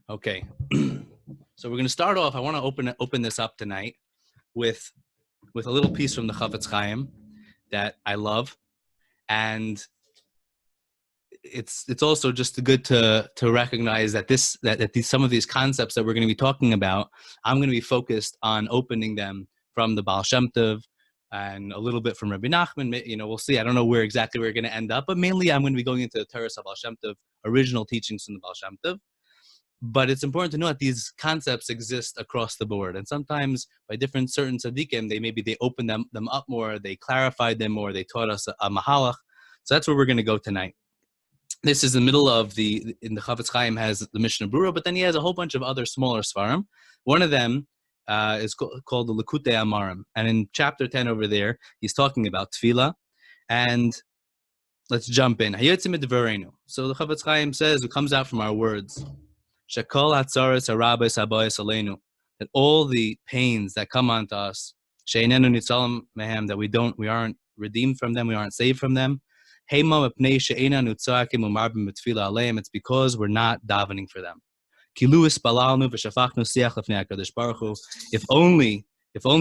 Okay, so we're going to start off. I want to open this up tonight with a little piece from the Chafetz Chaim that I love, and it's also just good to recognize that some of these concepts that we're going to be talking about, I'm going to be focused on opening them from the Baal Shem Tov and a little bit from Rabbi Nachman. You know, we'll see. I don't know where exactly we're going to end up, but mainly I'm going to be going into the Teres of Baal Shem Tov, original teachings from the Baal Shem Tov. But it's important to know that these concepts exist across the board, and sometimes by different certain tzaddikim, they open them up more, they clarified them more, they taught us a mahalach. So that's where we're going to go tonight. This is the middle of the Chafetz Chaim has the Mishnah Berurah, but then he has a whole bunch of other smaller svarim. One of them is called the Likutei Amarim, and in chapter 10 over there, he's talking about tefilla. And let's jump in. So the Chafetz Chaim says, it comes out from our words. That all the pains that come onto us, that we aren't redeemed from them, we aren't saved from them, it's because we're not davening for them. If only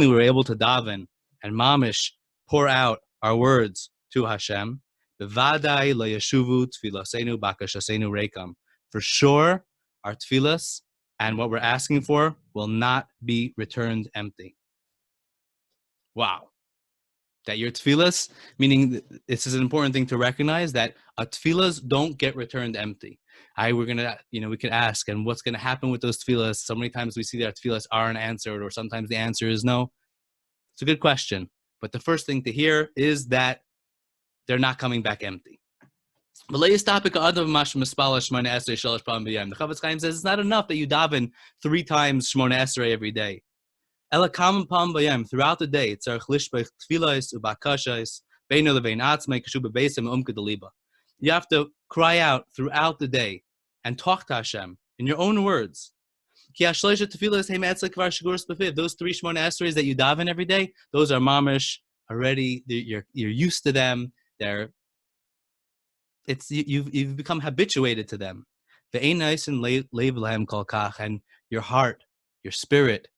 we're able to daven and mamish pour out our words to Hashem, for sure, our tefillas and what we're asking for will not be returned empty. Wow. That your tefillas, meaning this is an important thing to recognize, that our tefillas don't get returned empty. We can ask, and what's going to happen with those tefillas? So many times we see that our tefillas aren't answered, or sometimes the answer is no. It's a good question. But the first thing to hear is that they're not coming back empty. The Chafetz Chaim says it's not enough that you daven 3 times Shmona Esrei every day. Throughout the day, you have to cry out throughout the day and talk to Hashem in your own words. Those 3 Shmona Esreis that you daven every day, those are mamish already. You're used to them. You've become habituated to them. And your heart, your spirit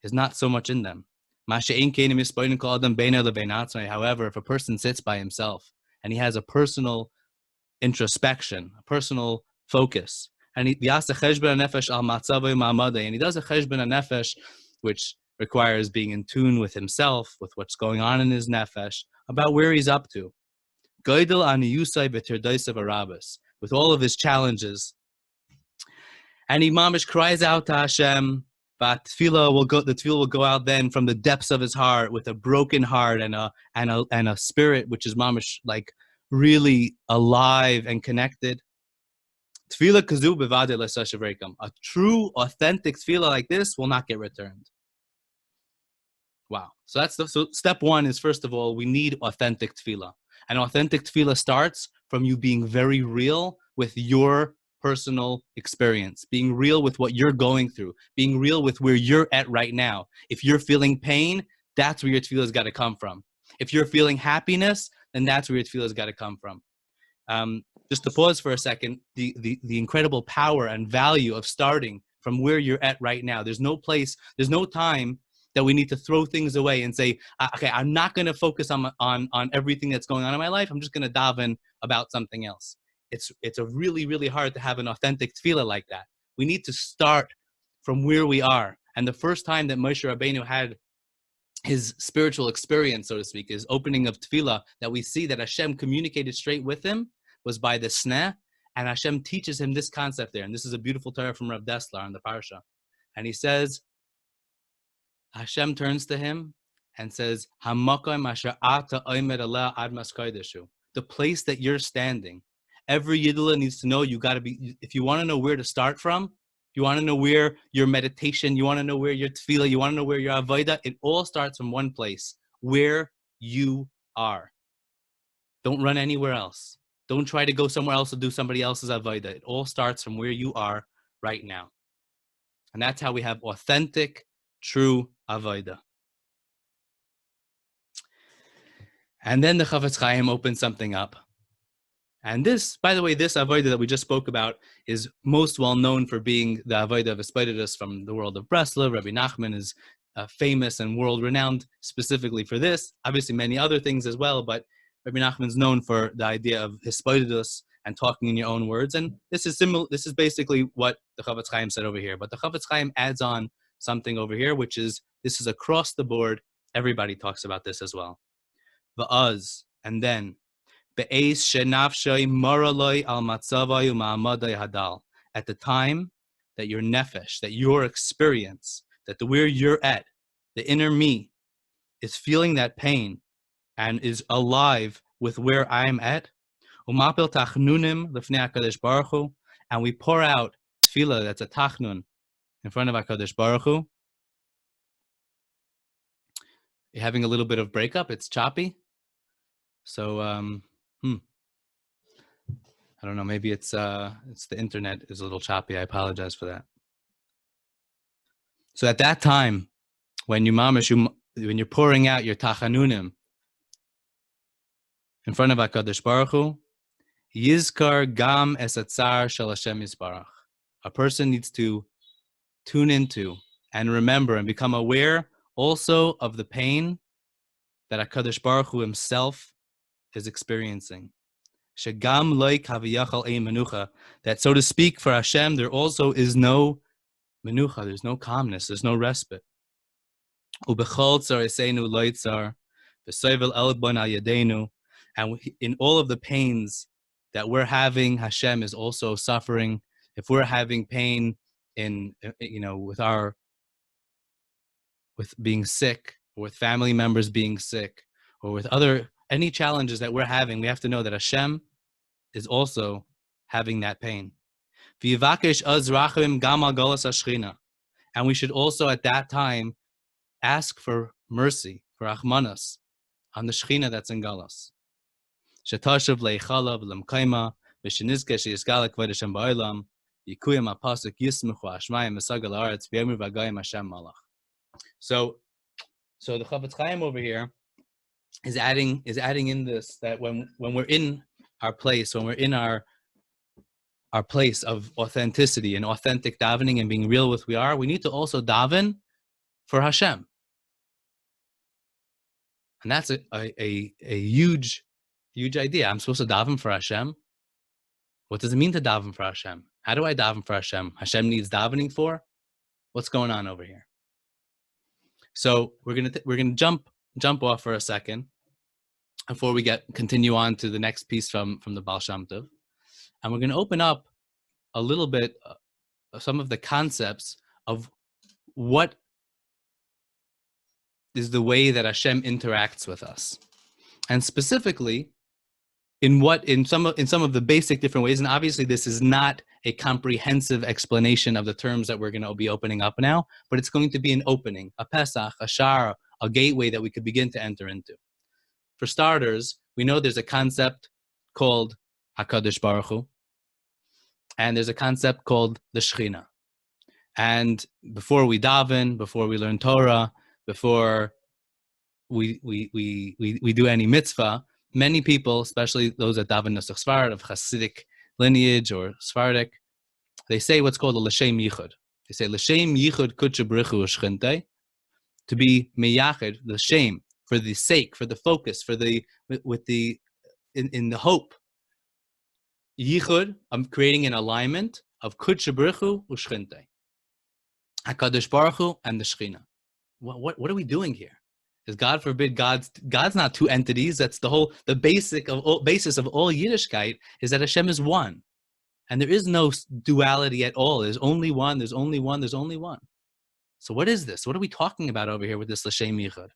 is not so much in them. However, if a person sits by himself and he has a personal introspection, a personal focus, and he does a cheshbon nefesh, which requires being in tune with himself, with what's going on in his nefesh, about where he's up to, with all of his challenges, and he mamish cries out to Hashem, but the tefillah will go out then from the depths of his heart with a broken heart and a spirit which is mamish like really alive and connected. A true, authentic tefillah like this will not get returned. Wow. So step 1 is, first of all, we need authentic tefillah. And authentic tefillah starts from you being very real with your personal experience, being real with what you're going through, being real with where you're at right now. If you're feeling pain, that's where your tefillah's got to come from. If you're feeling happiness, then that's where your tefillah's got to come from. Just to pause for a second, the incredible power and value of starting from where you're at right now. There's no time that we need to throw things away and say, okay, I'm not going to focus on everything that's going on in my life. I'm just going to daven about something else. It's a really, really hard to have an authentic tefillah like that. We need to start from where we are. And the first time that Moshe Rabbeinu had his spiritual experience, so to speak, his opening of tefillah, that we see that Hashem communicated straight with him, was by the sneh, and Hashem teaches him this concept there. And this is a beautiful Torah from Rav Dessler on the Parsha. And he says, Hashem turns to him and says, the place that you're standing. Every Yidula needs to know, you got to be, if you want to know where to start from, you want to know where your meditation, you want to know where your tefillah, you want to know where your avodah, it all starts from one place, where you are. Don't run anywhere else. Don't try to go somewhere else to do somebody else's avodah. It all starts from where you are right now. And that's how we have authentic, true avodah. And then the Chafetz Chaim opens something up. And this, by the way, this avodah that we just spoke about is most well known for being the avodah of Espoidus from the world of Breslov. Rabbi Nachman is famous and world-renowned specifically for this. Obviously, many other things as well, but Rabbi Nachman is known for the idea of Espoidus and talking in your own words. And this is similar. This is basically what the Chavetz Chaim said over here. But the Chavetz Chaim adds on something over here, which is this is across the board. Everybody talks about this as well. Va'az, and then. At the time that your nefesh, that your experience, that where you're at, the inner me, is feeling that pain and is alive with where I'm at, and we pour out tefillah that's a tachnun in front of HaKadosh Baruch Hu. You're having a little bit of breakup. It's choppy. So, I don't know. Maybe it's the internet is a little choppy. I apologize for that. So at that time, when when you're pouring out your tachanunim in front of HaKadosh Baruch Hu, Yizkar gam es atzar shel Hashem Yisbarach. A person needs to tune into and remember and become aware also of the pain that HaKadosh Baruch Hu himself is experiencing. Shegam loy kaviyachal ein menucha. That, so to speak, for Hashem, there also is no menucha, there's no calmness, there's no respite. Ubechol tzareseinu loy tzar, v'soivel elbon al yadeinu. And in all of the pains that we're having, Hashem is also suffering. If we're having pain with being sick, or with family members being sick, or with any challenges that we're having, we have to know that Hashem is also having that pain. And we should also at that time ask for mercy, for Achmanas, on the Shechina that's in Galas. Shetashav leichalav lemkaima, v'shenizke sheyizgalak v'ed Hashem ba'olam, yikuyam apasuk yismuchu ashmayim v'sagal haaretz v'yomru v'agayim Hashem malach. So the Chavetz Chaim over here is adding in this, that when we're in our place, when we're in our place of authenticity and authentic davening and being real with who we are, we need to also daven for Hashem. And that's a huge idea. I'm supposed to daven for Hashem. What does it mean to daven for Hashem? How do I daven for Hashem? Hashem needs davening for? What's going on over here? So we're gonna jump off for a second before we continue on to the next piece from the Baal Shem Tov, and we're gonna open up a little bit some of the concepts of what is the way that Hashem interacts with us, and specifically in some of the basic different ways. And obviously this is not a comprehensive explanation of the terms that we're going to be opening up now, but it's going to be an opening, a Pesach, a Shara, a gateway that we could begin to enter into. For starters, we know there's a concept called HaKadosh Baruch Hu, and there's a concept called the Shechina. And before we daven, before we learn Torah, before we do any mitzvah, many people, especially those that daven Nusach Sfarad of Hasidic lineage or Sephardic, they say what's called a l'shem yichud. They say l'shem yichud kutche b'richu u'shchintei, to be meyachid, the shame, for the sake, for the focus, in the hope. Yichud, I'm creating an alignment of kutche b'richu u'shchintei, HaKadosh Baruch Hu and the Shechina. What are we doing here? Because God forbid, God's not two entities. That's the basis of all Yiddishkeit is that Hashem is one. And there is no duality at all. There's only one, there's only one, there's only one. So what is this? What are we talking about over here with this L'Shem Yichud?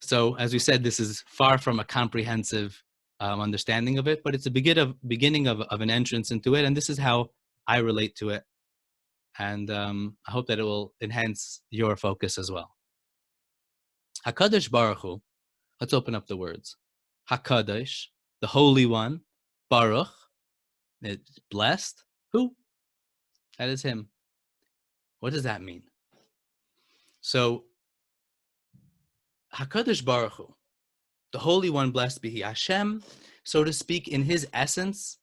So as we said, this is far from a comprehensive understanding of it, but it's a beginning of an entrance into it. And this is how I relate to it. And I hope that it will enhance your focus as well. HaKadosh Baruch Hu, let's open up the words. HaKadosh, the Holy One, Baruch, it's blessed. Who? That is Him. What does that mean? So, HaKadosh Baruch Hu, the Holy One, blessed be He. Hashem, so to speak, in His essence,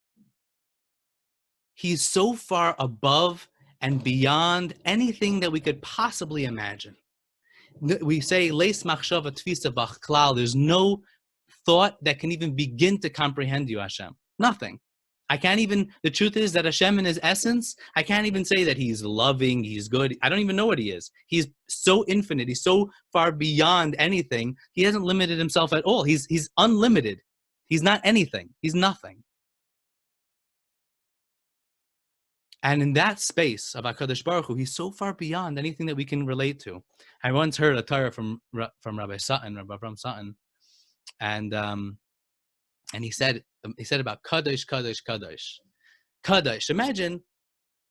He's so far above and beyond anything that we could possibly imagine. We say, Leis machshava tfisa b'chlal. There's no thought that can even begin to comprehend you, Hashem. Nothing. I can't even, the truth is that Hashem in His essence, I can't even say that He's loving, He's good. I don't even know what He is. He's so infinite. He's so far beyond anything. He hasn't limited Himself at all. He's unlimited. He's not anything. He's nothing. And in that space of HaKadosh Baruch Hu, He's so far beyond anything that we can relate to. I once heard a Torah from Rabbi Sutton, Rabbi Avram Sutton, and he said about Kadosh, Kadosh, Kadosh. Kadosh, imagine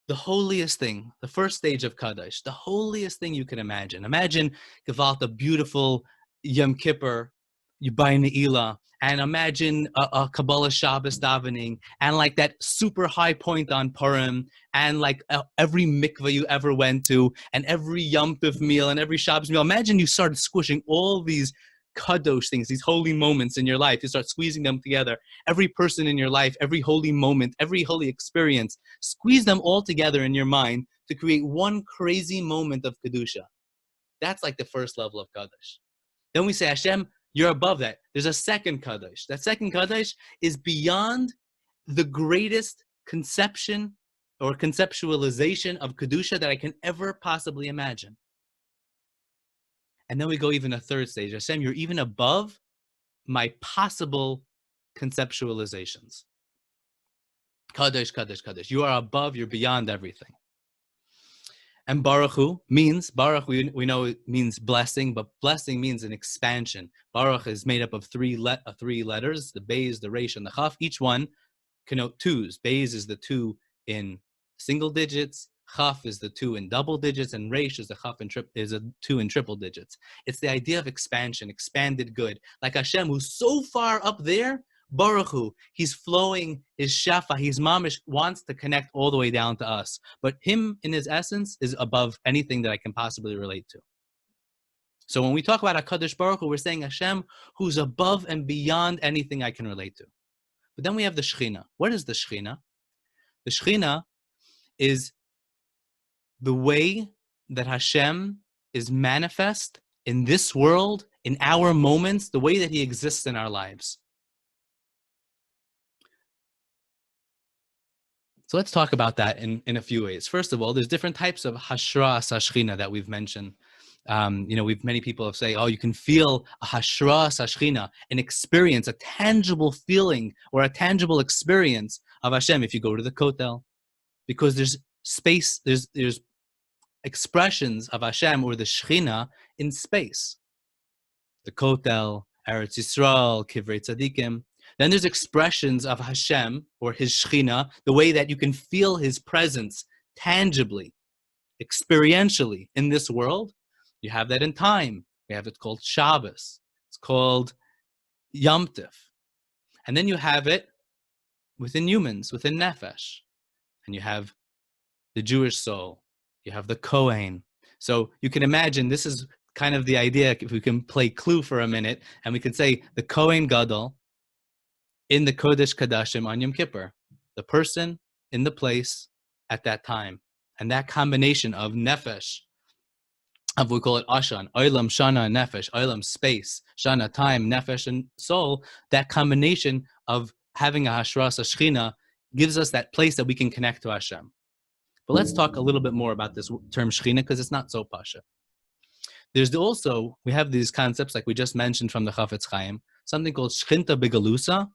the holiest thing, the first stage of Kadosh, the holiest thing you can imagine. Imagine Gevalt, a beautiful Yom Kippur, you buy Ne'ilah, and imagine a Kabbalah Shabbos davening, and like that super high point on Purim, and like every mikvah you ever went to, and every Yom Tov meal, and every Shabbos meal. Imagine you started squishing all these kadosh things, these holy moments in your life. You start squeezing them together. Every person in your life, every holy moment, every holy experience, squeeze them all together in your mind to create one crazy moment of kedusha. That's like the first level of kadosh. Then we say, Hashem, you're above that. There's a second kadosh. That second kadosh is beyond the greatest conception or conceptualization of kedusha that I can ever possibly imagine. And then we go even a third stage. Hashem, you're even above my possible conceptualizations. Kadosh, Kadosh, Kadosh. You are above, you're beyond everything. And Baruch Hu means, Baruch, we know it means blessing, but blessing means an expansion. Baruch is made up of three letters, the Beis, the Raice, and the Chaf. Each one connote twos. Beis is the two in single digits. Chaf is the two in double digits, and Reish is the Chaf is a two in triple digits. It's the idea of expansion, expanded good. Like Hashem, who's so far up there, Baruch Hu, He's flowing His shafa, His mamish wants to connect all the way down to us. But Him, in His essence, is above anything that I can possibly relate to. So when we talk about HaKadosh Baruch Hu, we're saying Hashem, who's above and beyond anything I can relate to. But then we have the Shechina. What is the Shechina? The Shechina is the way that Hashem is manifest in this world, in our moments, the way that He exists in our lives. So let's talk about that in a few ways. First of all, there's different types of hashras hashchina that we've mentioned. Many people have said, oh, you can feel a hashras hashchina, an experience, a tangible feeling or a tangible experience of Hashem if you go to the Kotel, because there's space, there's expressions of Hashem or the Shechina in space. The Kotel, Eretz Yisrael, Kivrei Tzadikim. Then there's expressions of Hashem or His Shechina, the way that you can feel His presence tangibly, experientially in this world. You have that in time. We have it called Shabbos. It's called Yom Tov. And then you have it within humans, within Nefesh. And you have the Jewish soul. You have the Kohen. So you can imagine, this is kind of the idea, if we can play Clue for a minute, and we can say the Kohen Gadol in the Kodesh Kadashim on Yom Kippur, the person in the place at that time. And that combination of Nefesh, of we call it Ashan, Olam, Shana, and Nefesh, Olam, space, Shana, time, Nefesh, and soul, that combination of having a Hashras, a Shechina, gives us that place that we can connect to Hashem. But let's talk a little bit more about this term Shechina, because it's not so pasha. There's also, we have these concepts like we just mentioned from the Chafetz Chaim, something called Shechinta Begalusa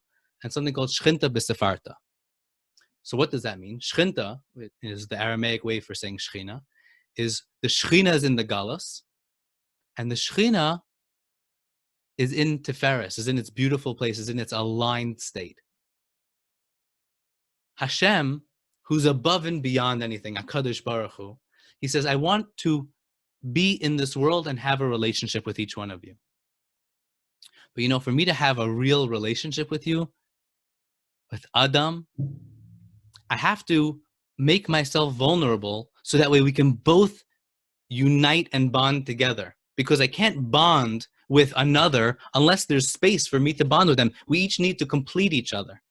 and something called Shechinta Besefarta. So what does that mean? Shechinta is the Aramaic way for saying Shechina, is the Shechina is in the Galus, and the Shechina is in Tiferes, is in its beautiful place, is in its aligned state. Hashem, who's above and beyond anything, HaKadosh Baruch Hu, He says, I want to be in this world and have a relationship with each one of you. But for me to have a real relationship with you, with Adam, I have to make myself vulnerable so that way we can both unite and bond together. Because I can't bond with another unless there's space for me to bond with them. We each need to complete each other.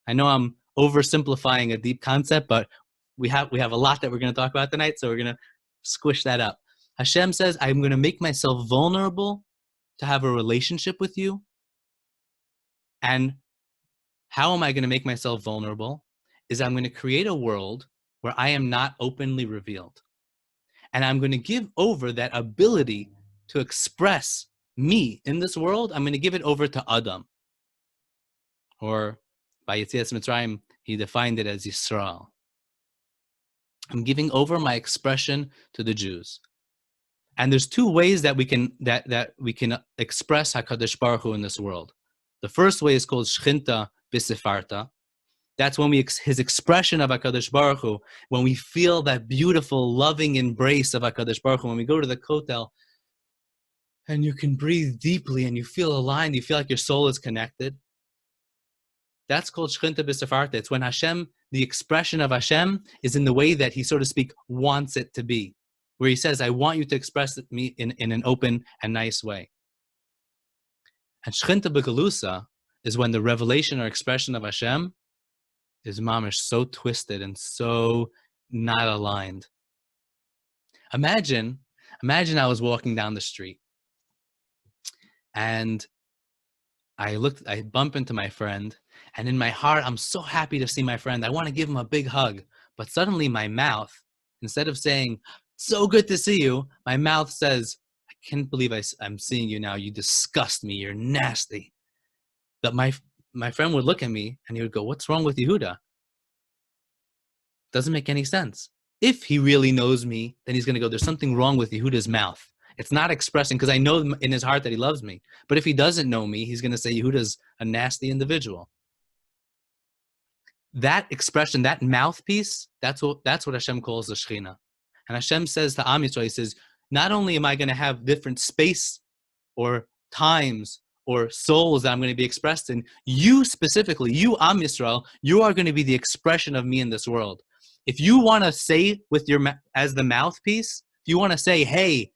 I know I'm oversimplifying a deep concept, but we have a lot that we're going to talk about tonight, so we're going to squish that up. Hashem says, I'm going to make myself vulnerable to have a relationship with you. And how am I going to make myself vulnerable? Is I'm going to create a world where I am not openly revealed. And I'm going to give over that ability to express me in this world. I'm going to give it over to Adam. Or by Yetzias Mitzrayim, he defined it as Yisrael. I'm giving over my expression to the Jews. And there's two ways that we can express HaKadosh Baruch Hu in this world. The first way is called Shchinta B'Sefarta. That's when his expression of HaKadosh Baruch Hu, when we feel that beautiful, loving embrace of HaKadosh Baruch Hu, when we go to the Kotel, and you can breathe deeply, and you feel aligned, you feel like your soul is connected. That's called Shchinta B'Sefarta. It's when Hashem, the expression of Hashem, is in the way that he, so to speak, wants it to be. Where he says, I want you to express me in an open and nice way. And Shchinta B'Galusa is when the revelation or expression of Hashem is mamish so twisted and so not aligned. Imagine I was walking down the street and I bump into my friend, and in my heart, I'm so happy to see my friend. I want to give him a big hug, but suddenly my mouth, instead of saying, so good to see you, my mouth says, I can't believe I'm seeing you now. You disgust me. You're nasty. But my friend would look at me and he would go, what's wrong with Yehuda? Doesn't make any sense. If he really knows me, then he's going to go, there's something wrong with Yehuda's mouth. It's not expressing, because I know in his heart that he loves me. But if he doesn't know me, he's going to say Yehuda's a nasty individual. That expression, that mouthpiece, that's what Hashem calls the Shechina. And Hashem says to Am Yisrael, he says, not only am I going to have different space or times or souls that I'm going to be expressed in, you specifically, you Am Yisrael, you are going to be the expression of me in this world. If you want to say with your as the mouthpiece, if you want to say, hey,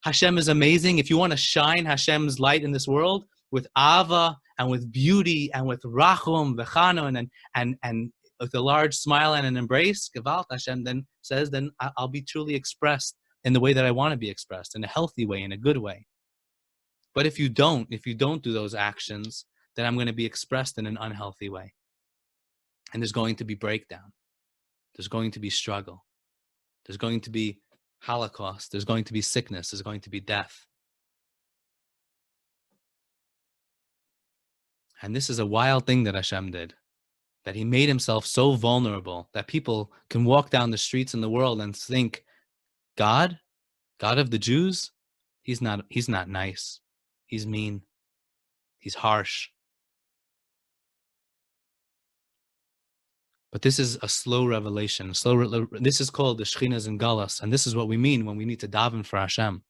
Hashem is amazing, if you want to shine Hashem's light in this world with Ava and with beauty and with Rachum, V'chanon, and with a large smile and an embrace, Gevalt Hashem then says, then I'll be truly expressed in the way that I want to be expressed, in a healthy way, in a good way. But if you don't do those actions, then I'm going to be expressed in an unhealthy way. And there's going to be breakdown. There's going to be struggle. There's going to be Holocaust. There's going to be sickness. There's going to be death. And this is a wild thing that Hashem did, that he made himself so vulnerable that people can walk down the streets in the world and think, God of the Jews, he's not nice. He's mean. He's harsh. But this is a slow revelation. This is called the Shechina's in Galus, and this is what we mean when we need to daven for Hashem.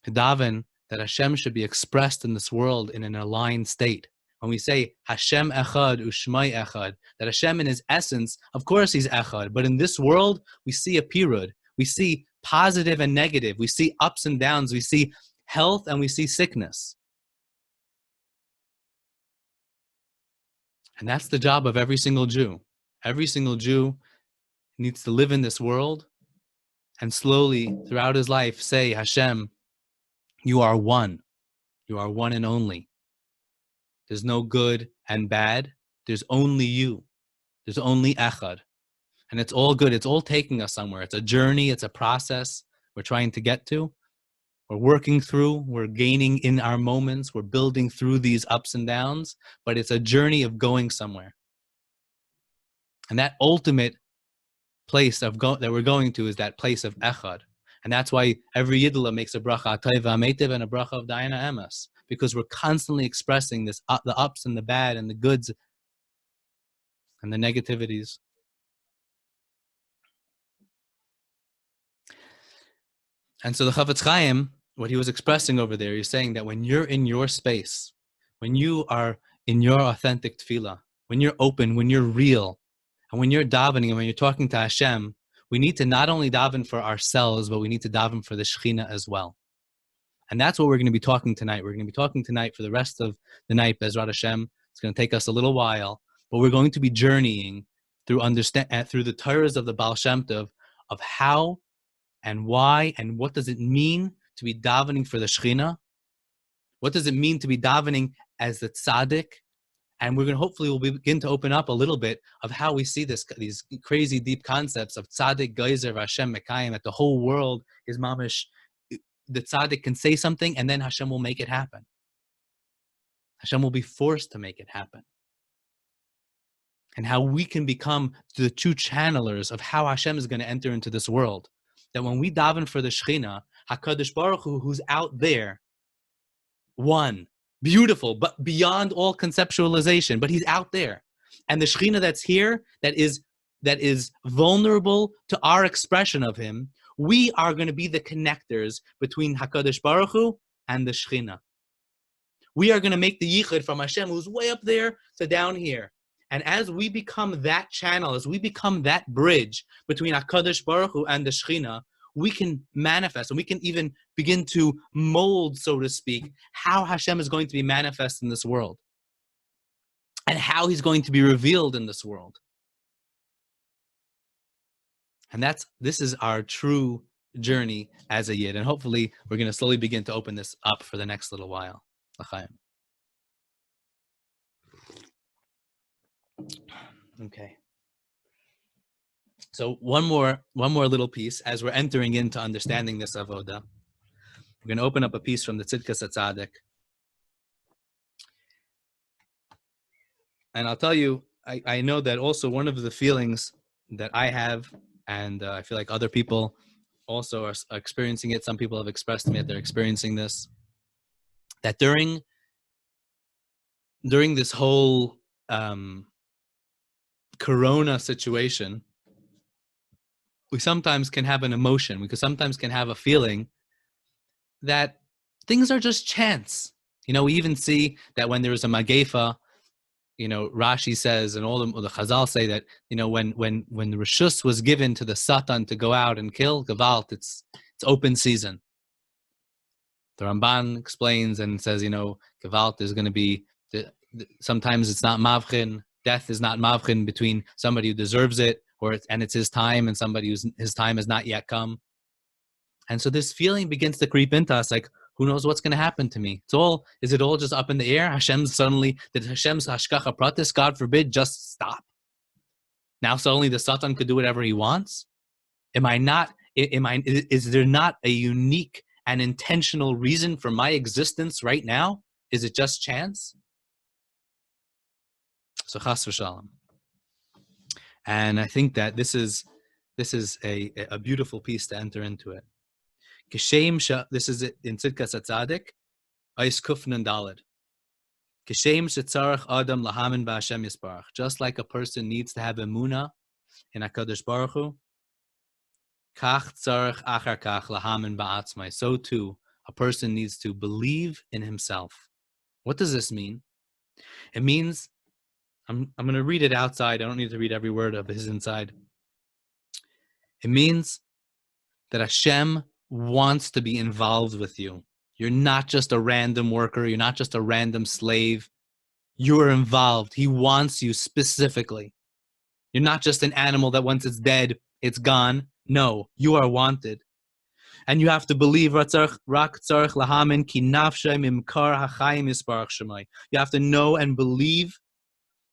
To daven that Hashem should be expressed in this world in an aligned state. When we say Hashem Echad Ushmai Echad, that Hashem in his essence, of course he's Echad, but in this world we see a pirud. We see positive and negative. We see ups and downs. We see health and we see sickness. And that's the job of every single Jew. Every single Jew needs to live in this world and slowly throughout his life say, Hashem, you are one. You are one and only. There's no good and bad. There's only you. There's only Echad. And it's all good. It's all taking us somewhere. It's a journey. It's a process we're trying to get to. We're working through. We're gaining in our moments. We're building through these ups and downs. But it's a journey of going somewhere. And that ultimate place that we're going to is that place of Echad. And that's why every Yidla makes a bracha Taiva Ametiv and a bracha of Dayana Emes. Because we're constantly expressing this, the ups and the bad and the goods and the negativities. And so the Chavetz Chaim, what he was expressing over there, he's saying that when you're in your space, when you are in your authentic tefillah, when you're open, when you're real, and when you're davening and when you're talking to Hashem, we need to not only daven for ourselves, but we need to daven for the Shechina as well. And that's what we're going to be talking tonight. We're going to be talking tonight for the rest of the night, Bezrat Hashem. It's going to take us a little while, but we're going to be journeying through the Torahs of the Baal Shem Tov of how and why and what does it mean to be davening for the Shechina? What does it mean to be davening as the tzaddik? And we'll begin to open up a little bit of how we see these crazy deep concepts of tzaddik, geyser, Hashem, mekayim, that the whole world is mamish. The tzaddik can say something and then Hashem will make it happen. Hashem will be forced to make it happen. And how we can become the true channelers of how Hashem is going to enter into this world. That when we daven for the Shechina, HaKadosh Baruch Hu, who's out there, one, beautiful, but beyond all conceptualization, but he's out there. And the Shechina that's here, that is vulnerable to our expression of him, we are going to be the connectors between HaKadosh Baruch Hu and the Shechina. We are going to make the yichud from Hashem, who's way up there, to down here. And as we become that channel, as we become that bridge between HaKadosh Baruch Hu and the Shechina, we can manifest, and we can even begin to mold, so to speak, how Hashem is going to be manifest in this world and how he's going to be revealed in this world. And this is our true journey as a Yid. And hopefully we're going to slowly begin to open this up for the next little while. L'chaim. Okay. So one more little piece as we're entering into understanding this avoda. We're going to open up a piece from the Tzidkas HaTzadik. And I'll tell you, I know that also one of the feelings that I have, and I feel like other people also are experiencing it. Some people have expressed to me that they're experiencing this. That during this whole Corona situation, we sometimes can have an emotion. We sometimes can have a feeling that things are just chance. We even see that when there is a magefa, Rashi says, and all the Chazal say that, when the Rishus was given to the Satan to go out and kill, Gevalt, it's open season. The Ramban explains and says, Gevalt is going to be, sometimes it's not mavchin, death is not mavchin between somebody who deserves it, and it's his time, and somebody his time has not yet come. And so this feeling begins to creep into us, like, who knows what's going to happen to me? Is it all just up in the air? Did Hashem's hashgacha pratis, God forbid, just stop? Now suddenly the Satan could do whatever he wants? Is there not a unique and intentional reason for my existence right now? Is it just chance? So chas v'shalom. And I think that this is a beautiful piece to enter into it. This is it in Tzidkas HaTzadik, Ais Kufnan Daled. Kishem shetzarach Adam lahamin b'Hashem Yisparach. Just like a person needs to have emunah in HaKadosh Baruch Hu, kach tzarach achar kach lahamin ba'atzmai. So too, a person needs to believe in himself. What does this mean? It means, I'm going to read it outside. I don't need to read every word of his inside. It means that Hashem wants to be involved with you. You're not just a random worker. You're not just a random slave. You're involved. He wants you specifically. You're not just an animal that once it's dead, it's gone. No, you are wanted. And you have to believe, you have to know and believe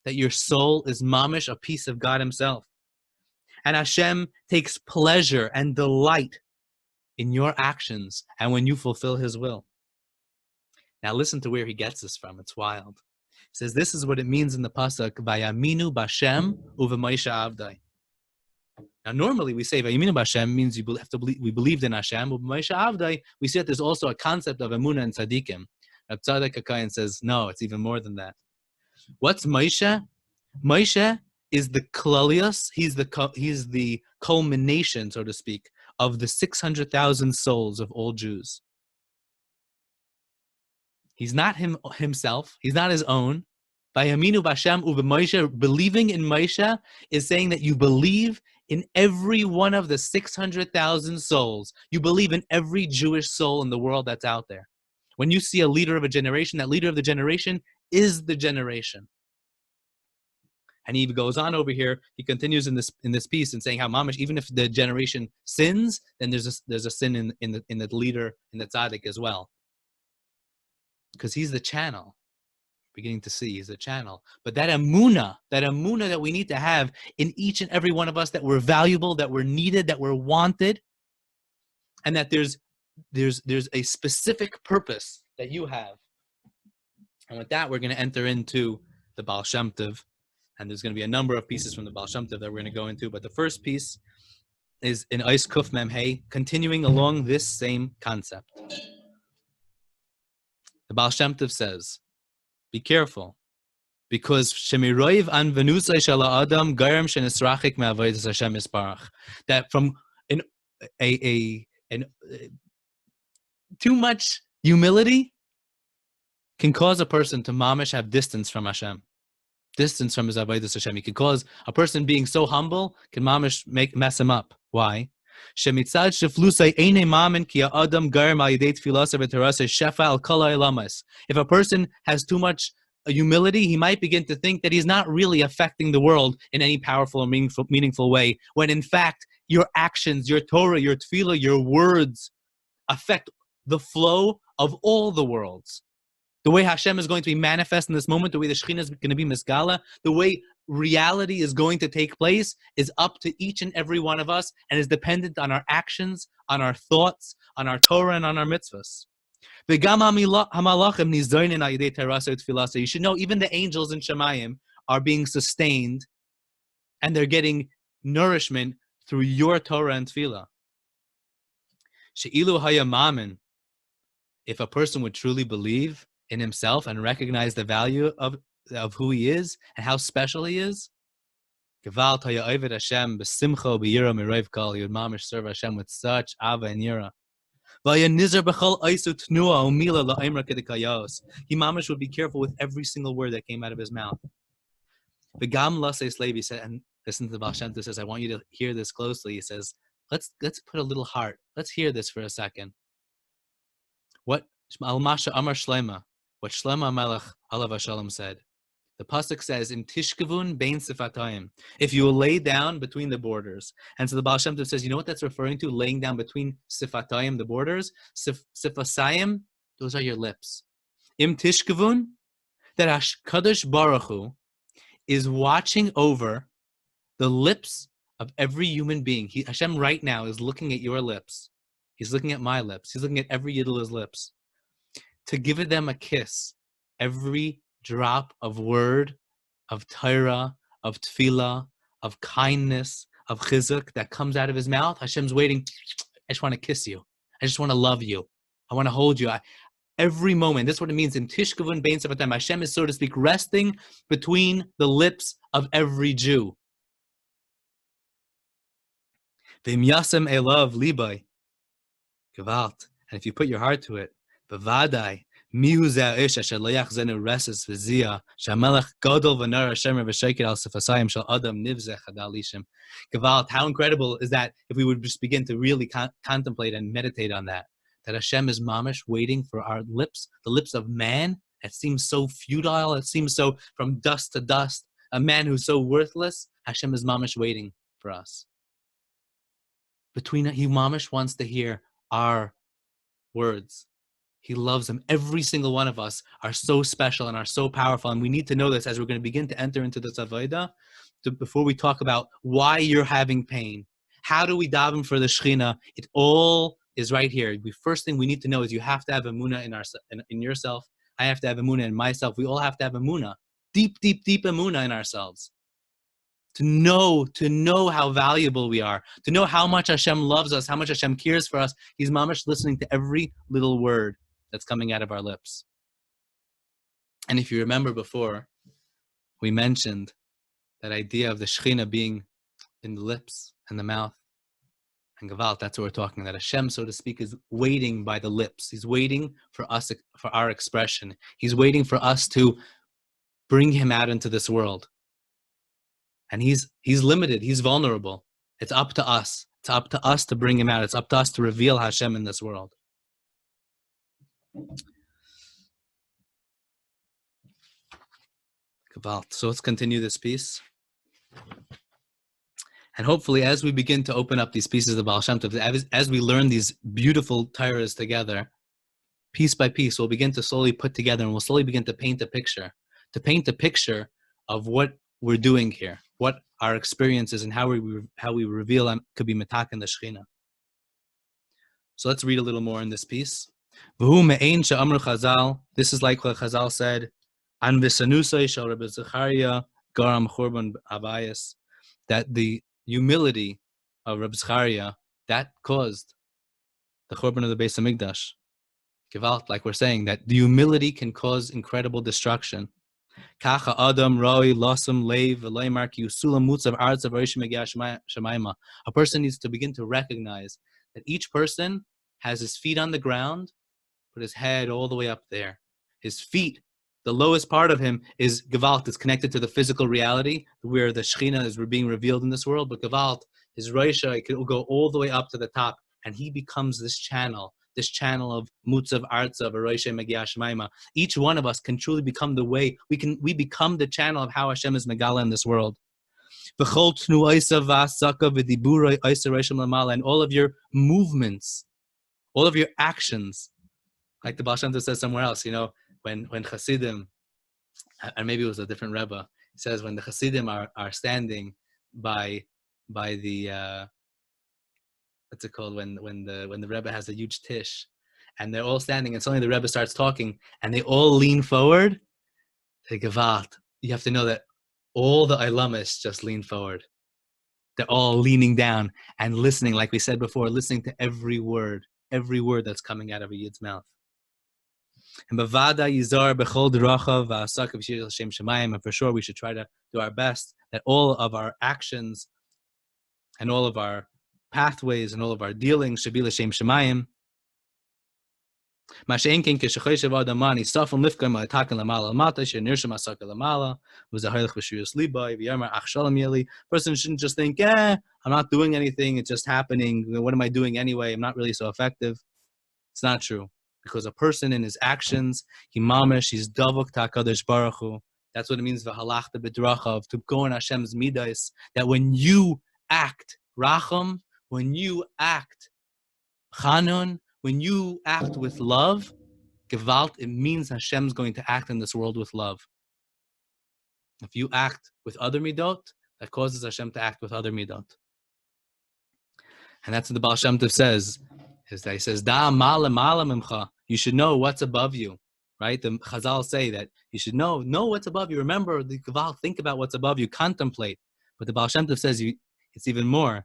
that your soul is mamish, a piece of God himself. And Hashem takes pleasure and delight in your actions and when you fulfill his will. Now listen to where he gets this from. It's wild. He says, this is what it means in the pasuk, Vayaminu b'Hashem u'v'Moshe avdai. Now normally we say Vayaminu b'Hashem means we believed in Hashem, u'v'Moshe avdai. We see that there's also a concept of emunah and tzaddikim. Now Tzaddik HaKayin says, no, it's even more than that. What's Moshe? Moshe is the klalius, he's the culmination, so to speak, of the 600,000 souls of all Jews. He's not himself, he's not his own, Vayaminu b'Hashem u'b'Moshe, believing in Moshe is saying that you believe in every one of the 600,000 souls. You believe in every Jewish soul in the world that's out there. When you see a leader of a generation, that leader of the generation is the generation. And he goes on over here. He continues in this piece and saying how mamash, even if the generation sins, then there's a sin in the leader, in the tzaddik as well, because he's the channel. Beginning to see he's the channel. But that amuna that we need to have in each and every one of us, that we're valuable, that we're needed, that we're wanted, and that there's a specific purpose that you have. And with that, we're going to enter into the Baal Shem Tov. And there's going to be a number of pieces from the Baal Shem Tov that we're going to go into. But the first piece is in Eis Kuf Mem Hey, continuing along this same concept. The Baal Shem Tov says, be careful, because Shemiroiv an venusay shala adam garam shenisrachik me'avodas Hashem isparach. That from too much humility can cause a person to mamish have distance from Hashem. Distance from his avodas Hashem. It can cause a person being so humble can mamish mess him up. Why? Shemitzad sheflusay eine mamen ki adam garam al yedei tefilasa v'terasa shefa al kol ha'olamas. If a person has too much humility, he might begin to think that he's not really affecting the world in any powerful or meaningful way, when in fact your actions, your Torah, your tefillah, your words affect the flow of all the worlds. The way Hashem is going to be manifest in this moment, the way the Shekhinah is going to be misgala, the way reality is going to take place is up to each and every one of us, and is dependent on our actions, on our thoughts, on our Torah, and on our mitzvahs. You should know even the angels in Shemayim are being sustained, and they're getting nourishment through your Torah and tefillah. She'ilu haya mamen, if a person would truly believe in himself and recognize the value of who he is and how special he is, Gevalt haya oived Hashem b'simcha b'yira miroiv kol, he would mamish serve Hashem with such ava and yira. He mamish would be careful with every single word that came out of his mouth. V'gam laseis levi said, and listen to the Baal Shem Tov says, I want you to hear this closely. He says, let's put a little heart. Let's hear this for a second. What Al-Masha Amar Shlema, what Shlema Melech Alav Hashalom said. The pasuk says, "Im tishkavun bein sifatayim." If you will lay down between the borders, and so the Baal Shem Tov says, you know what that's referring to? Laying down between sifatayim, the borders. Sifasayim, those are your lips. Im tishkavun, that Hakadosh Baruch Hu is watching over the lips of every human being. Hashem right now is looking at your lips. He's looking at my lips. He's looking at every Yiddel's lips. To give them a kiss, every drop of word, of Torah, of tefillah, of kindness, of chizuk that comes out of his mouth, Hashem's waiting. I just want to kiss you. I just want to love you. I want to hold you. Every moment. That's what it means in Tishkavun Bein Savatam. Hashem is, so to speak, resting between the lips of every Jew. V'im yasem elav libay. Gevalt. And if you put your heart to it, bevadai. How incredible is that if we would just begin to really contemplate and meditate on that Hashem is mamish waiting for our lips, the lips of man. It seems so futile. It seems so from dust to dust. A man who's so worthless, Hashem is mamish waiting for us. He mamish wants to hear our words. He loves them. Every single one of us are so special and are so powerful. And we need to know this as we're going to begin to enter into this avodah. Before we talk about why you're having pain, how do we daven for the Shekhinah? It all is right here. The first thing we need to know is you have to have emunah in yourself. I have to have emunah in myself. We all have to have emunah. Deep, deep, deep emunah in ourselves. To know how valuable we are. To know how much Hashem loves us, how much Hashem cares for us. He's mamish listening to every little word that's coming out of our lips. And if you remember before, we mentioned that idea of the Shekhinah being in the lips and the mouth. And Gevalt, that's what we're talking about. Hashem, so to speak, is waiting by the lips. He's waiting for us, for our expression. He's waiting for us to bring him out into this world. And he's limited. He's vulnerable. It's up to us. It's up to us to bring him out. It's up to us to reveal Hashem in this world. So let's continue this piece. And hopefully, as we begin to open up these pieces of Baal Shem Tov, as we learn these beautiful Torahs together, piece by piece, we'll begin to slowly put together, and we'll slowly begin to paint a picture of what we're doing here, what our experience is, and how we reveal and could be metak in the Shechina. So let's read a little more in this piece. V'hu me'ein she'amru Chazal. This is like what Chazal said. An v'sanusay shel Rabbi Zechariah garam churban abayis. That the humility of Rabbi Zechariah, that caused the churban of the Beis Hamikdash. Gewalt, like we're saying, that the humility can cause incredible destruction. Kacha Adam Roi Losam Leiv V'Leimar Ki Usulam Mutzav Artzav Raice Megiah Shemaima. A person needs to begin to recognize that each person has his feet on the ground, but his head all the way up there. His feet, the lowest part of him, is Gewalt. It's connected to the physical reality where the Shechina is being revealed in this world. But Gewalt, his Raice, it will go all the way up to the top, and he becomes this channel of Mutzav Artzav Raice Megiah Shemaima. Each one of us can truly become the way. We become the channel of how Hashem is Megala in this world. And all of your movements, all of your actions, like the Baal Shem Tov says somewhere else, when Hasidim, and maybe it was a different Rebbe, he says when the Hasidim are standing by the what's it called, when the Rebbe has a huge tish, and they're all standing, and suddenly the Rebbe starts talking, and they all lean forward. They Gewalt. You have to know that all the Ilamis just lean forward. They're all leaning down and listening, like we said before, listening to every word that's coming out of a Yid's mouth. And bavada yizar bechol derachav v'asak v'shir Hashem shemayim. And for sure, we should try to do our best that all of our actions and all of our pathways and all of our dealings should be l'shem shemayim. Masha'enkin k'shechoshev adamani safon lifkei ma'ataken lamala lamata she'nirsham asaka lamala v'zahaylech v'shuyos libay v'yamar ach shalom yeli. Person shouldn't just think, I'm not doing anything, it's just happening. What am I doing anyway? I'm not really so effective. It's not true. Because a person in his actions, he's davok ta'akadosh baruch hu. That's what it means v'halachta b'drachav, to go in Hashem's midas. That when you act racham, when you act chanun, when you act with love, gewalt, it means Hashem's going to act in this world with love. If you act with other midot, that causes Hashem to act with other midot. And that's what the Baal Shem Tov says. He says, Da mala mala mimcha. You should know what's above you, right? The Chazal say that you should know what's above you. Remember the Gewalt, think about what's above you, contemplate. But the Baal Shem Tov says it's even more.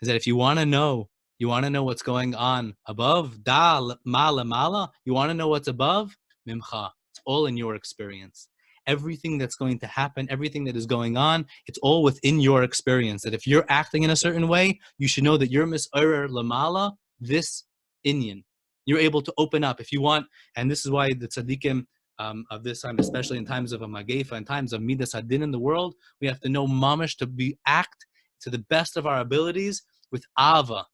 Is that if you want to know what's going on above, da mala mala, you want to know what's above, mimcha. It's all in your experience. Everything that's going to happen, everything that is going on, it's all within your experience. That if you're acting in a certain way, you should know that you're mis'arer lamala, this inyan. You're able to open up if you want, and this is why the tzaddikim of this time, especially in times of a magefa, in times of midas hadin in the world, we have to know mamash to act to the best of our abilities with ava,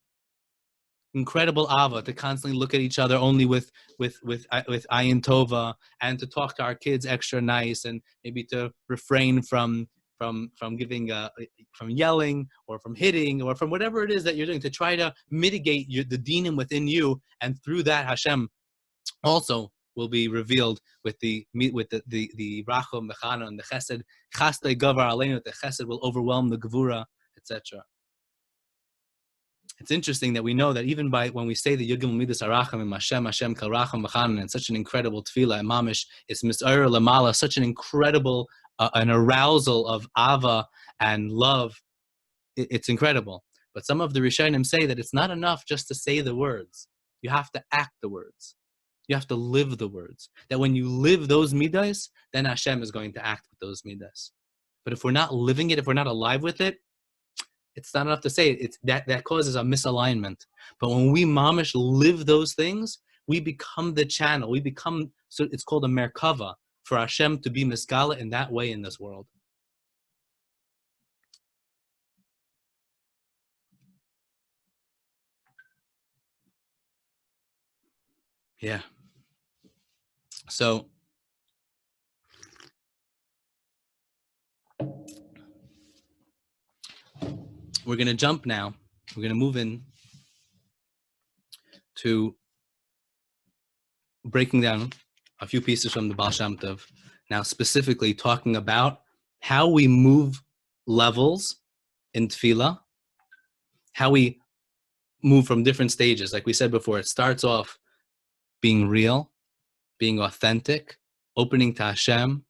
incredible ava, to constantly look at each other only with ayin tova, and to talk to our kids extra nice, and maybe to refrain from giving from yelling or from hitting or from whatever it is that you're doing, to try to mitigate the dinim within you, and through that Hashem also will be revealed with the rachum mechana and the chesed chastei gavar aleinu. The chesed will overwhelm the gevura, etc. It's interesting that we know that even when we say the Yugim Midas Aracham and Hashem Kal Racham V'Chanan, and such an incredible tefillah and mamish, it's mis'arer lamala, such an incredible an arousal of ava and love. It's incredible. But some of the Rishonim say that it's not enough just to say the words. You have to act the words. You have to live the words. That when you live those midas, then Hashem is going to act with those midas. But if we're not living it, if we're not alive with it, it's not enough to say it. It's that causes a misalignment. But when we mamish live those things, we become the channel. So it's called a merkava for Hashem to be Miskala in that way in this world. Yeah. So we're going to jump now. We're going to move in to breaking down a few pieces from the Baal Shem Tov. Now, specifically talking about how we move levels in tefillah, how we move from different stages. Like we said before, it starts off being real, being authentic, opening to Hashem.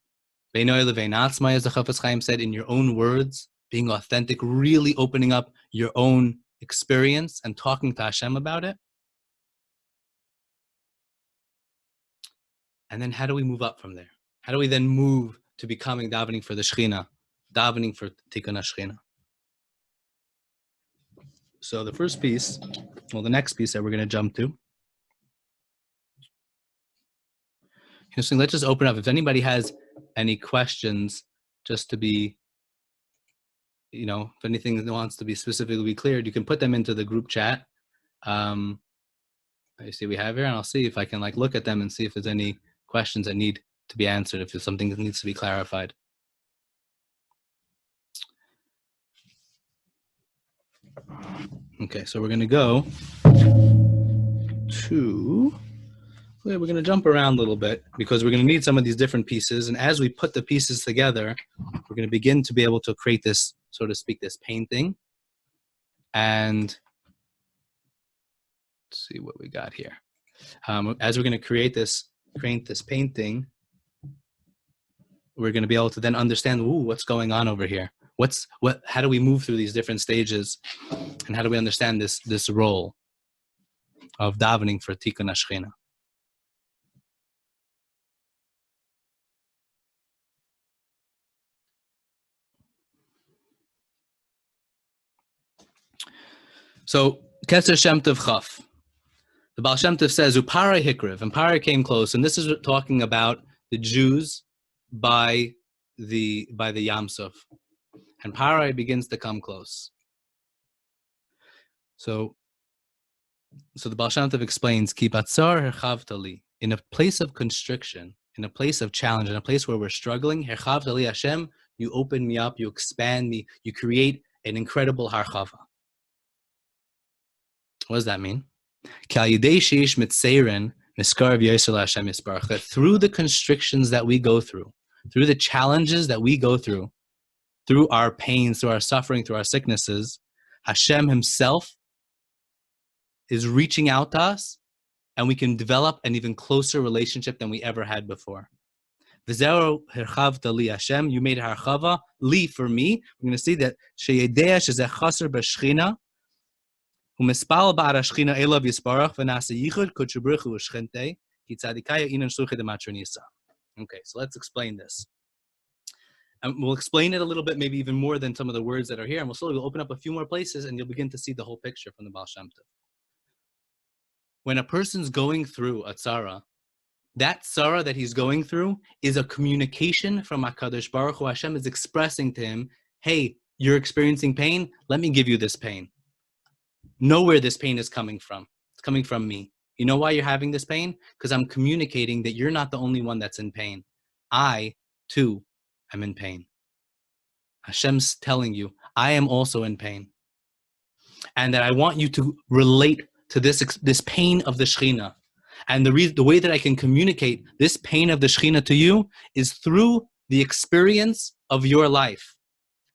Beinoi levein atzmai, as the Chafetz Chaim said, in your own words, being authentic, really opening up your own experience and talking to Hashem about it. And then how do we move up from there? How do we then move to becoming davening for the Shechina, davening for Tikkun HaShechina? So the first piece, well, the next piece that we're going to jump to. So let's just open up. If anybody has any questions, just to be, if anything that wants to be specifically cleared, you can put them into the group chat. I see we have here, and I'll see if I can look at them and see if there's any questions that need to be answered, if there's something that needs to be clarified. Okay, so we're going to go to, we're going to jump around a little bit because we're going to need some of these different pieces. And as we put the pieces together, we're going to begin to be able to create this, so to speak, this painting. And let's see what we got here. As we're going to create this painting, we're going to be able to then understand, what's going on over here? How do we move through these different stages? And how do we understand this role of davening for Tikkun HaShechina? So, Keser Shem Tov Chaf. The Baal Shem Tov says, Upara Hikriv, and Para came close, and this is talking about the Jews by the Yam Suf. And Para begins to come close. So the Baal Shem Tov explains, Ki batzar herchavtali, in a place of constriction, in a place of challenge, in a place where we're struggling, herchavtali Hashem, you open me up, you expand me, you create an incredible harchava. What does that mean? Through the constrictions that we go through, through the challenges that we go through our pains, through our suffering, through our sicknesses, Hashem himself is reaching out to us, and we can develop an even closer relationship than we ever had before. V'zero herchavta li, Hashem, you made harchava li, for me. We're going to see that sheyedea shezeh chaser b'shchina u'mispal ba'ar hashchina elav yisbarach v'nasa yichud kutshubruchu u'shchente ki tzadikaya inan shluchei dematronisa. Okay, so let's explain this. And we'll explain it a little bit, maybe even more than some of the words that are here, and we'll slowly open up a few more places, and you'll begin to see the whole picture from the Baal Shem Tov. When a person's going through a tzara, that tzara that he's going through is a communication from HaKadosh Baruch Hu. Hashem is expressing to him, hey, you're experiencing pain, let me give you this pain. Know where this pain is coming from. It's coming from me. You know why you're having this pain? Because I'm communicating that you're not the only one that's in pain. I, too, am in pain. Hashem's telling you, I am also in pain. And that I want you to relate to this pain of the Shechina. And the way that I can communicate this pain of the Shechina to you is through the experience of your life.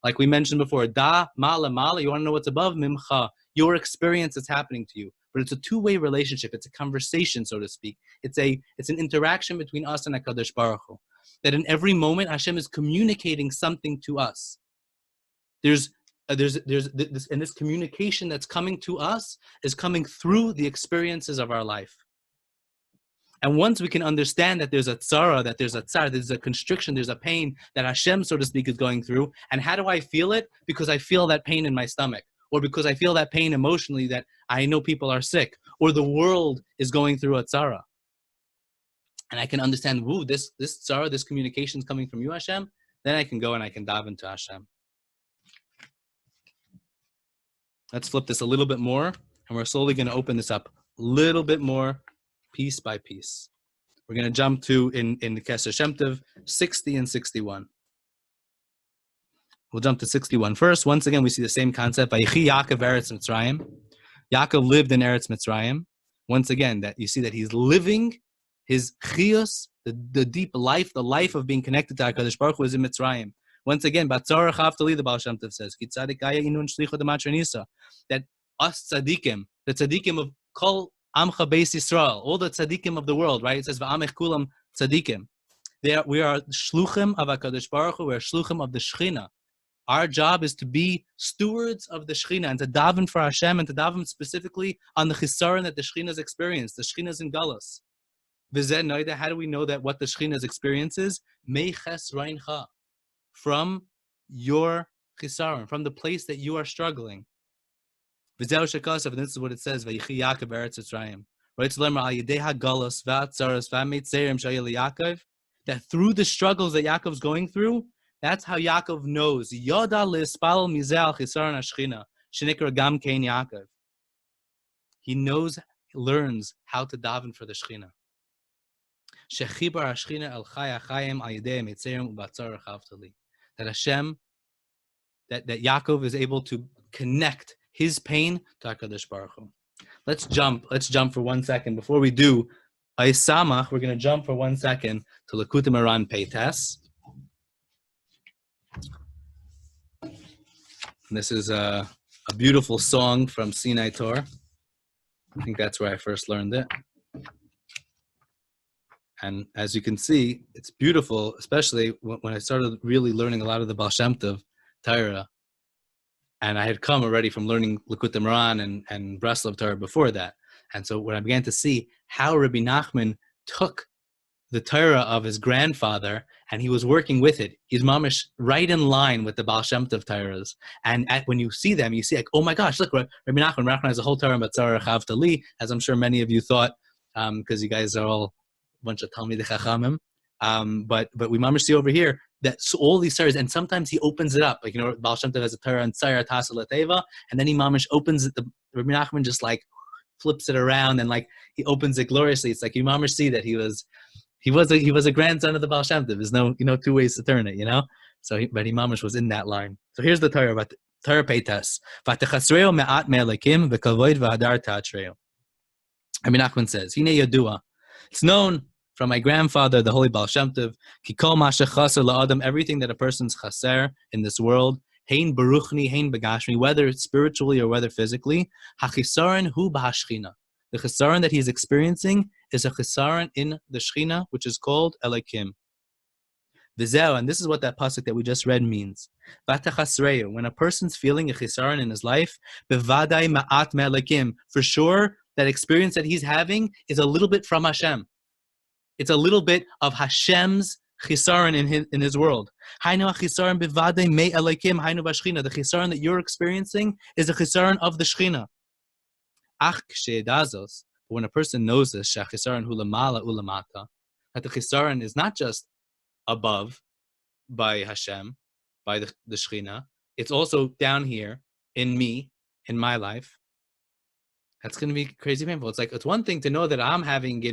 Like we mentioned before, da, mala, mala, you want to know what's above? Mimcha, your experience that's happening to you. But it's a two-way relationship. It's a conversation, so to speak. It's an interaction between us and HaKadosh Baruch Hu. That in every moment, Hashem is communicating something to us. There's this communication that's coming to us is coming through the experiences of our life. And once we can understand that there's a tzara, that there's a tsar, there's a constriction, there's a pain that Hashem, so to speak, is going through. And how do I feel it? Because I feel that pain in my stomach. Or because I feel that pain emotionally, that I know people are sick. Or the world is going through a tzara. and I can understand, woo, this tzara, this communication is coming from you, Hashem, then I can go and I can daven to Hashem. Let's flip this a little bit more, and we're slowly going to open this up a little bit more, piece by piece. We're going to jump to, in the Tikkun HaShem Tov, 60 and 61. We'll jump to 61 first. Once again, we see the same concept. Vayichi Yaakov Eretz Mitzrayim. Yaakov lived in Eretz Mitzrayim. Once again, that you see that he's living his chiyus, the deep life, the life of being connected to HaKadosh Baruch Hu is in Mitzrayim. Once again, Batzorah Chavtali, the Baal Shem Tov says, Ki tzadik aya inun shlichut d'matranisa, that us tzadikim, the tzadikim of Kol Amcha Beis Yisrael, all the tzadikim of the world, right? It says, V'amech kulam tzadikim. We are shluchim of HaKadosh Baruch Hu, we are shluchim of the Shechina. Our job is to be stewards of the Shechina and to daven for Hashem and to daven specifically on the chisaron that the Shechina has experienced. The Shechina is in Galus. How do we know that what the Shechina's experience is? Meiches reincha, from your chisaron, from the place that you are struggling. And this is what it says. Vayichi Yaakov Eretz Mitzrayim. That through the struggles that Yaakov's going through, that's how Yaakov knows. Yoda lispal mizel chisaron hashchina shenikra gam kein Yaakov. He knows, learns how to daven for the Shechina. Shechibar hashchina el chai achayim al yedei mitzerim ubatzar chavtali. That Hashem, that Yaakov is able to connect his pain to HaKadosh Baruch Hu. Let's jump for 1 second. Before we do Aysamach, we're going to jump for 1 second to Likutei Moharan Peites. This is a beautiful song from Sinai Torah. I think that's where I first learned it. And as you can see, it's beautiful, especially when I started really learning a lot of the Baal Shem Tov Torah. And I had come already from learning Likutei Moharan and Breslov Torah before that. And so when I began to see how Rabbi Nachman took the Torah of his grandfather and he was working with it, he's mamish right in line with the Baal Shem Tov Torahs. And when you see them, you see like, oh my gosh, look, Rabbi Nachman has a whole Torah about Tzara Chavtali, as I'm sure many of you thought, because you guys are all a bunch of Talmidei Chachamim. But we mamish see over here that all these Torahs, and sometimes he opens it up. Like, you know, Baal Shem Tov has a Torah on Tzara Tasa Lateva, and then he mamish opens it, Rabbi Nachman just like flips it around and like he opens it gloriously. It's like you mamish see that he was a grandson of the Baal Shem Tov. There's no, two ways to turn it, So, but he mamish was in that line. So here's the Torah about Torah Peites. Vatechasreo me'at me'alekim v'kavoid v'hadar ta'atreo. Rabbi Nachman says, Hine yadua. It's known from my grandfather, the holy Baal Shem Tov, ki kol ma shechaser la'adam, everything that a person's chaser in this world, hein baruchni, hein begashmi, whether spiritually or whether physically, hachisaron hu b'hashchina. The chisaron that he's experiencing is a chisaron in the Shechina, which is called Elokim. V'zeo, and this is what that pasuk that we just read means. Vatachasreyu, when a person's feeling a chisaron in his life, bevadai ma'at me'Elokim, for sure, that experience that he's having is a little bit from Hashem. It's a little bit of Hashem's chisaron in his world. Hainu chisaron bevadai me'Elokim, hainu b'Shechina. The chisaron that you're experiencing is a chisaron of the Shechina. Ach k'she'edazos, when a person knows this, she'achisaron hu lamala ulamata, that the chisaron is not just above by Hashem, by the Shechina, it's also down here in me, in my life. That's going to be crazy painful. It's like, it's one thing to know that I'm having,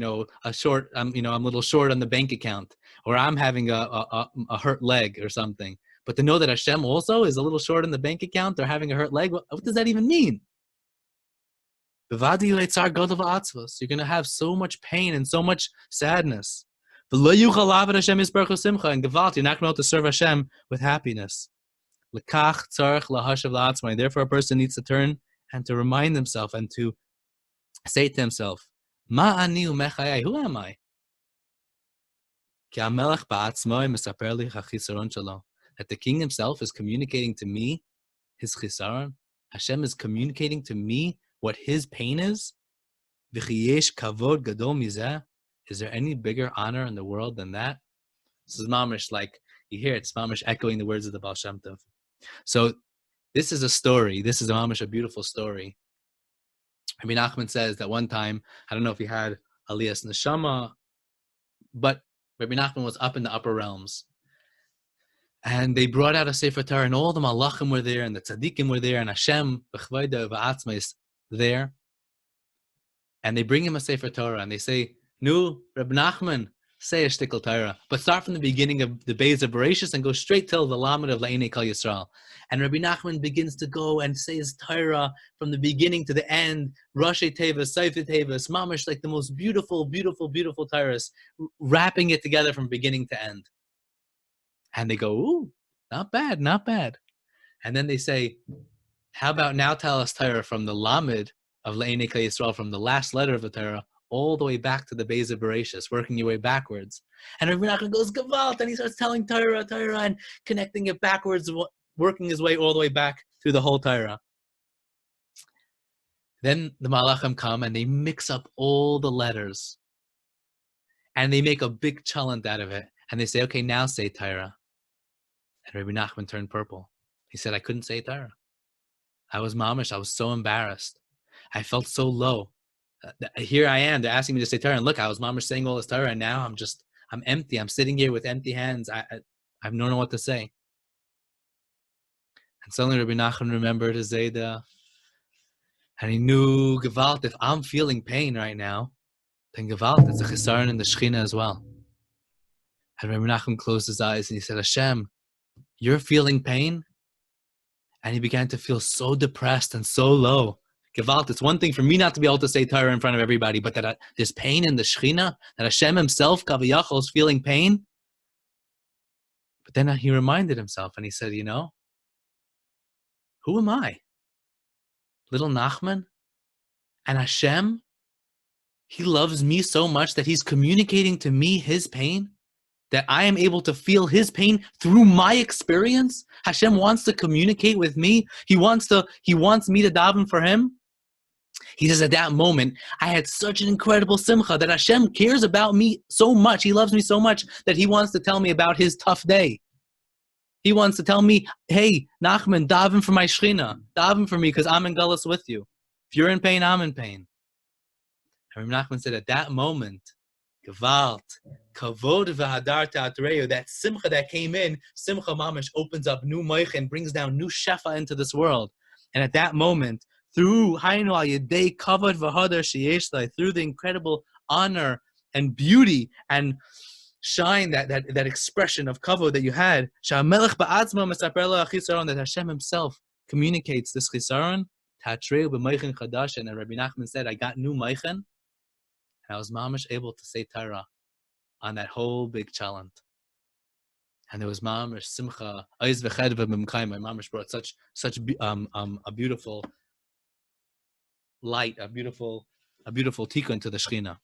a short, I'm a little short on the bank account, or I'm having a hurt leg or something. But to know that Hashem also is a little short on the bank account or having a hurt leg, what does that even mean? You're going to have so much pain and so much sadness. And you're not going to be able to serve Hashem with happiness. Therefore, a person needs to turn and to remind himself and to say to himself, who am I? That the king himself is communicating to me his chisaron. Hashem is communicating to me what his pain is. Is there any bigger honor in the world than that? This is mamish, like you hear it's mamish echoing the words of the Baal Shem Tov. So this is a story. This is a beautiful story. Rabbi Nachman says that one time, I don't know if he had Aliyas Neshama But Rabbi Nachman was up in the upper realms. And they brought out a Sefer Torah, and all the Malachim were there, and the Tzaddikim were there, and Hashem, B'chvayda v'atzma, is there. And they bring him a Sefer Torah, and they say, "Nu, Rabbi Nachman, say a shtickle Torah, but start from the beginning of the Beis of Raice and go straight till the Lamed of La'inei Kol Yisrael." And Rabbi Nachman begins to go and say his Torah from the beginning to the end, Rashi Tevis, Seifet Tevis, Mamish, like the most beautiful, beautiful, beautiful Torahs, wrapping it together from beginning to end. And they go, "Ooh, not bad, not bad." And then they say, "How about now tell us Torah from the Lamed of La'inei Kol Yisrael, from the last letter of the Torah, all the way back to the Beis of Bereshis, working your way backwards." And Rabbi Nachman goes, "Gevalt," and he starts telling Torah, and connecting it backwards, working his way all the way back through the whole Torah. Then the Malachim come and they mix up all the letters. And they make a big challenge out of it. And they say, "Okay, now say Torah." And Rabbi Nachman turned purple. He said, "I couldn't say Torah. I was mamish. I was so embarrassed. I felt so low. Here I am. They're asking me to say Torah. And look, I was mamish saying all this Torah. And now I'm empty. I'm sitting here with empty hands. I don't know what to say." And suddenly Rabbi Nachman remembered his Zayda. And he knew, Gewalt, if I'm feeling pain right now, then Gewalt, it's a chesaron in the Shechina as well. And Rabbi Nachman closed his eyes and he said, "Hashem, you're feeling pain?" And he began to feel so depressed and so low. Gewalt, it's one thing for me not to be able to say Torah in front of everybody, but that there's pain in the Shechina, that Hashem himself, Kaviyachol, is feeling pain. But then he reminded himself and he said, who am I? Little Nachman? And Hashem, he loves me so much that he's communicating to me his pain, that I am able to feel his pain through my experience. Hashem wants to communicate with me. He wants me to daven for him. He says, at that moment, I had such an incredible simcha that Hashem cares about me so much. He loves me so much that he wants to tell me about his tough day. He wants to tell me, "Hey, Nachman, daven for my Shechina. Daven for me because I'm in Galus with you. If you're in pain, I'm in pain." And Rabbi Nachman said, at that moment, Gewalt, Kavod v'hadar ta'atreu, that simcha that came in, simcha mamish opens up new moich and brings down new shefa into this world. And at that moment, through Hainu al Yedei Kavod v'hadar sheyesh lai, through the incredible honor and beauty and shine, that expression of kavod that you had, Sha'amelech ba'atzma mesaper lo achisaron, that Hashem himself communicates this chisaron, ta'atreu b'moichin chadash, and Rabbi Nachman said, I got new moichin, and I was mamish able to say Torah on that whole big challenge. And there was mamish simcha, oiz v'chedva b'mkayim. My mamish brought such a beautiful light, a beautiful tikkun to the Shechina.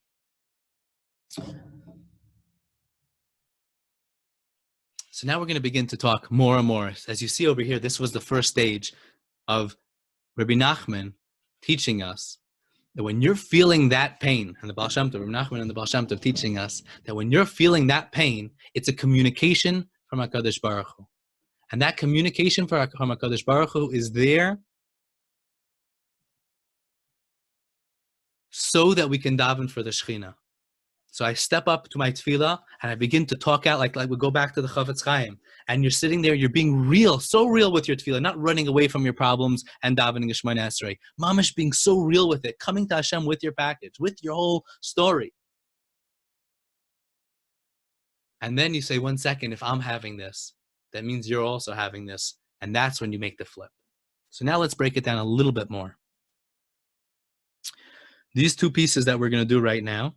So now we're going to begin to talk more and more. As you see over here, this was the first stage of Rabbi Nachman teaching us that when you're feeling that pain, and the Baal Shem Tov, Rabbi Nachman and the Baal Shem Tov teaching us that when you're feeling that pain, it's a communication from HaKadosh Baruch Hu. And that communication from HaKadosh Baruch Hu is there so that we can daven for the Shechina. So I step up to my tefillah and I begin to talk out like we go back to the Chavetz Chaim. And you're sitting there, you're being real, so real with your tefillah, not running away from your problems and davening a Shemona Esrei. Mamish being so real with it, coming to Hashem with your package, with your whole story. And then you say, 1 second, if I'm having this, that means you're also having this. And that's when you make the flip. So now let's break it down a little bit more. These two pieces that we're going to do right now,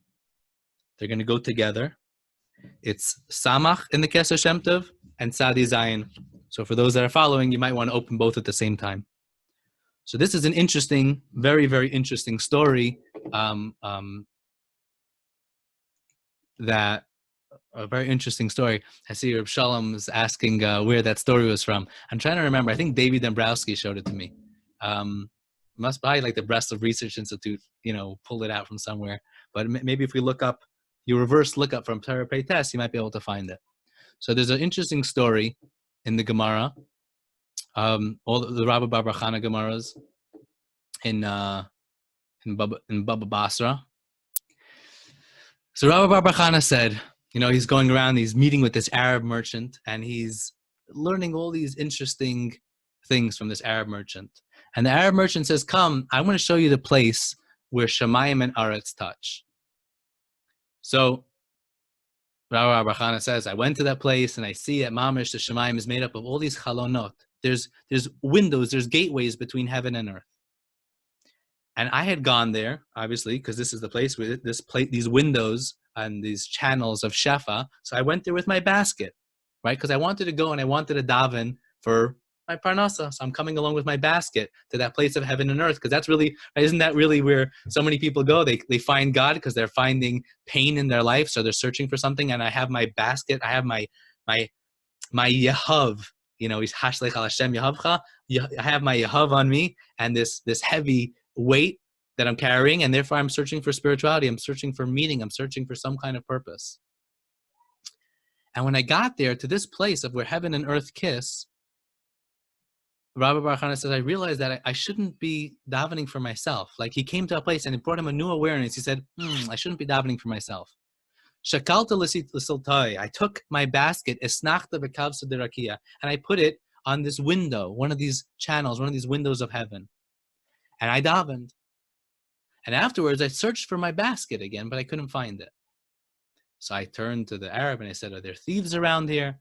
they're going to go together. It's Samach in the Keser Shem Tov and Tzadi Zayin. So for those that are following, you might want to open both at the same time. So this is an interesting, very, very interesting story. A very interesting story. I see Reb Shalom is asking where that story was from. I'm trying to remember. I think David Dombrowski showed it to me. Must be like the Breslov Research Institute, pulled it out from somewhere. But maybe if we look up, you reverse look up from Torah Pei Tes, you might be able to find it. So there's an interesting story in the Gemara, all the Rabbi Bar Chana Gemaras in Baba Basra. So Rabbi Bar Chana said, he's going around, he's meeting with this Arab merchant, and he's learning all these interesting things from this Arab merchant. And the Arab merchant says, come, I want to show you the place where Shemayim and Aretz touch. So Rabbi Chana says, I went to that place and I see at Mamish, the Shemayim is made up of all these chalonot. There's windows, there's gateways between heaven and earth. And I had gone there, obviously, because this is the place where these windows and these channels of Shefa. So I went there with my basket, right? Because I wanted to go and I wanted to daven for my parnasa. So I'm coming along with my basket to that place of heaven and earth, because that's really, isn't that really where so many people go? They find God because they're finding pain in their life, so they're searching for something. And I have my basket, I have my Yehav, he's Hashlech al Hashem Yehavcha. I have my Yehav on me, and this heavy weight that I'm carrying, and therefore I'm searching for spirituality. I'm searching for meaning. I'm searching for some kind of purpose. And when I got there to this place of where heaven and earth kiss, Rabbi Baruch Hana says, I realized that I shouldn't be davening for myself. Like, he came to a place and it brought him a new awareness. He said, I shouldn't be davening for myself. Shakalta l'siltai. I took my basket, esnachta v'kavsa derakia, and I put it on this window, one of these channels, one of these windows of heaven. And I davened. And afterwards, I searched for my basket again, but I couldn't find it. So I turned to the Arab and I said, are there thieves around here?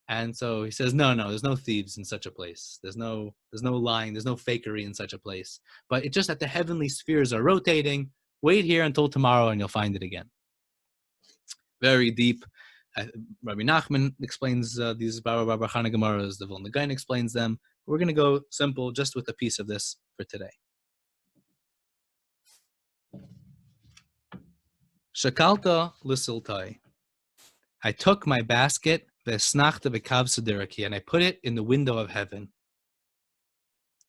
And so he says, no, there's no thieves in such a place. There's no lying, there's no fakery in such a place. But it's just that the heavenly spheres are rotating. Wait here until tomorrow and you'll find it again. Very deep. Rabbi Nachman explains these Baba Chana Gemaras. The Vilna Gaon explains them. We're going to go simple just with a piece of this for today. Shakalta l'siltai. I took my basket, v'esnachta v'kavsa deraki, and I put it in the window of heaven.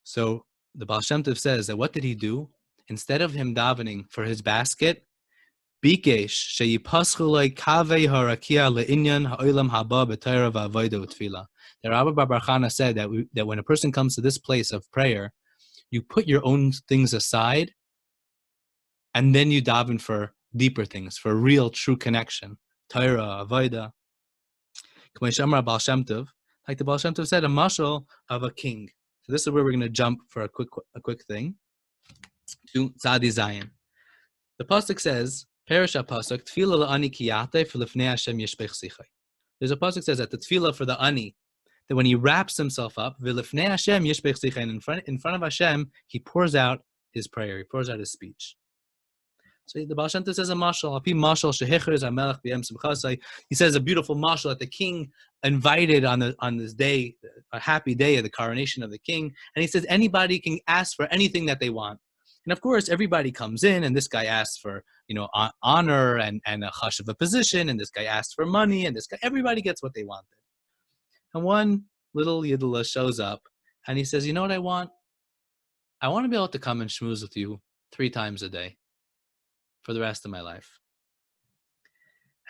So the Baal Shem Tov says that what did he do? Instead of him davening for his basket, bikesh sheyipaschu loy kavei harakia le'inyan ha'olam haba b'torah v'avoda u'tefilla. The Rabbi Baruch Hana said that when a person comes to this place of prayer, you put your own things aside, and then you daven for deeper things, for real, true connection. Torah, avoda. Baal Shem Tov, like the Baal Shem Tov said, a mashal of a king. So this is where we're going to jump for a quick thing to Tzadi Zayin. The pasuk says, Perish pasuk, tefilla la'ani kiyatef lifnei Hashem yishpech sichai. There's a pasuk says that the tefillah for the ani, that when he wraps himself up, v'lifnei Hashem yishpech sichai, and in front of Hashem, he pours out his prayer, he pours out his speech. So the Baal Shem Tov says a mashal. He says a beautiful mashal that the king invited on this day, a happy day of the coronation of the king. And he says anybody can ask for anything that they want. And of course, everybody comes in, and this guy asks for honor and a hush of a position, and this guy asks for money, and everybody gets what they wanted. And one little Yidula shows up, and he says, you know what I want? I want to be able to come and schmooze with you 3 times a day for the rest of my life.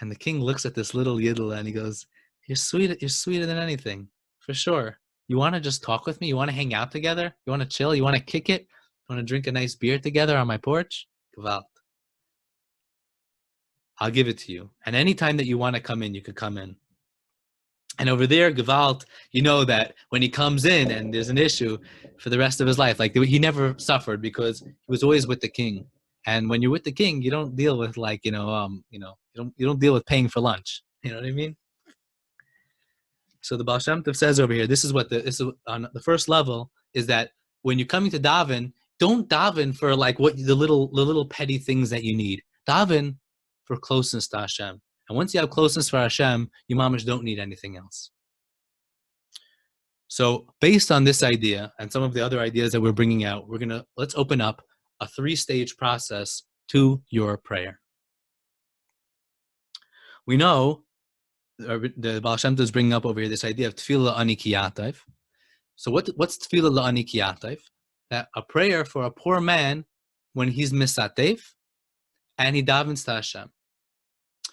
And the king looks at this little Yidla and he goes, you're sweeter than anything, for sure. You want to just talk with me? You want to hang out together? You want to chill? You want to kick it? You want to drink a nice beer together on my porch? Gewalt. I'll give it to you. And anytime that you want to come in, you could come in. And over there, Gewalt, you know that when he comes in and there's an issue for the rest of his life, like he never suffered because he was always with the king. And when you're with the king, you don't deal with you don't deal with paying for lunch. You know what I mean? So the Baal Shem Tov says over here, this is on the first level, is that when you're coming to daven, don't daven for what the little petty things that you need. Daven for closeness to Hashem. And once you have closeness for Hashem, you mamish don't need anything else. So based on this idea and some of the other ideas that we're bringing out, let's open up a 3-stage process to your prayer. We know the Baal Shem Tov is bringing up over here this idea of tefillah ani kiyatef. So what's tefillah la'ani kiyatef? That a prayer for a poor man when he's misatef and he davens to Hashem.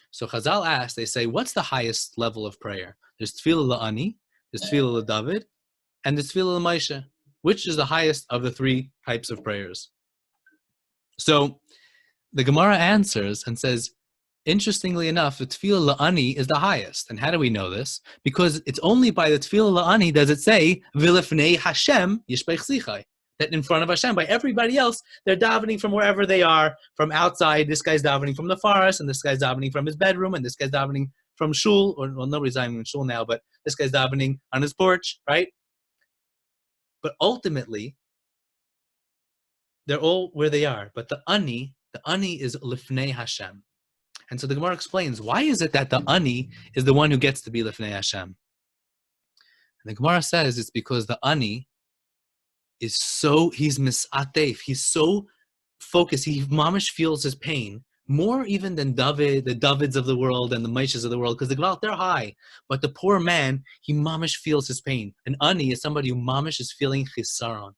So Chazal asks, they say, what's the highest level of prayer? There's tefillah la'ani, there's tefillah la'David, and there's tefillah la'Moshe. Which is the highest of the 3 types of prayers? So the Gemara answers and says, Interestingly enough, the tefillah la'ani is the highest. And how do we know this? Because it's only by the tefillah la'ani does it say, V'lifnei Hashem yishbech zichai. That in front of Hashem, by everybody else, they're davening from wherever they are, from outside. This guy's davening from the forest, and this guy's davening from his bedroom, and this guy's davening from shul, or well, nobody's davening in shul now, but this guy's davening on his porch, right? But ultimately, they're all where they are. But the ani is lifnei Hashem. And so the Gemara explains, why is it that the ani is the one who gets to be lifnei Hashem? And the Gemara says it's because the ani is he's misatef, he's so focused, he mamish feels his pain, more even than the Davids of the world and the Maishes of the world, because the Gvalt, they're high. But the poor man, he mamish feels his pain. An ani is somebody who mamish is feeling chisaron.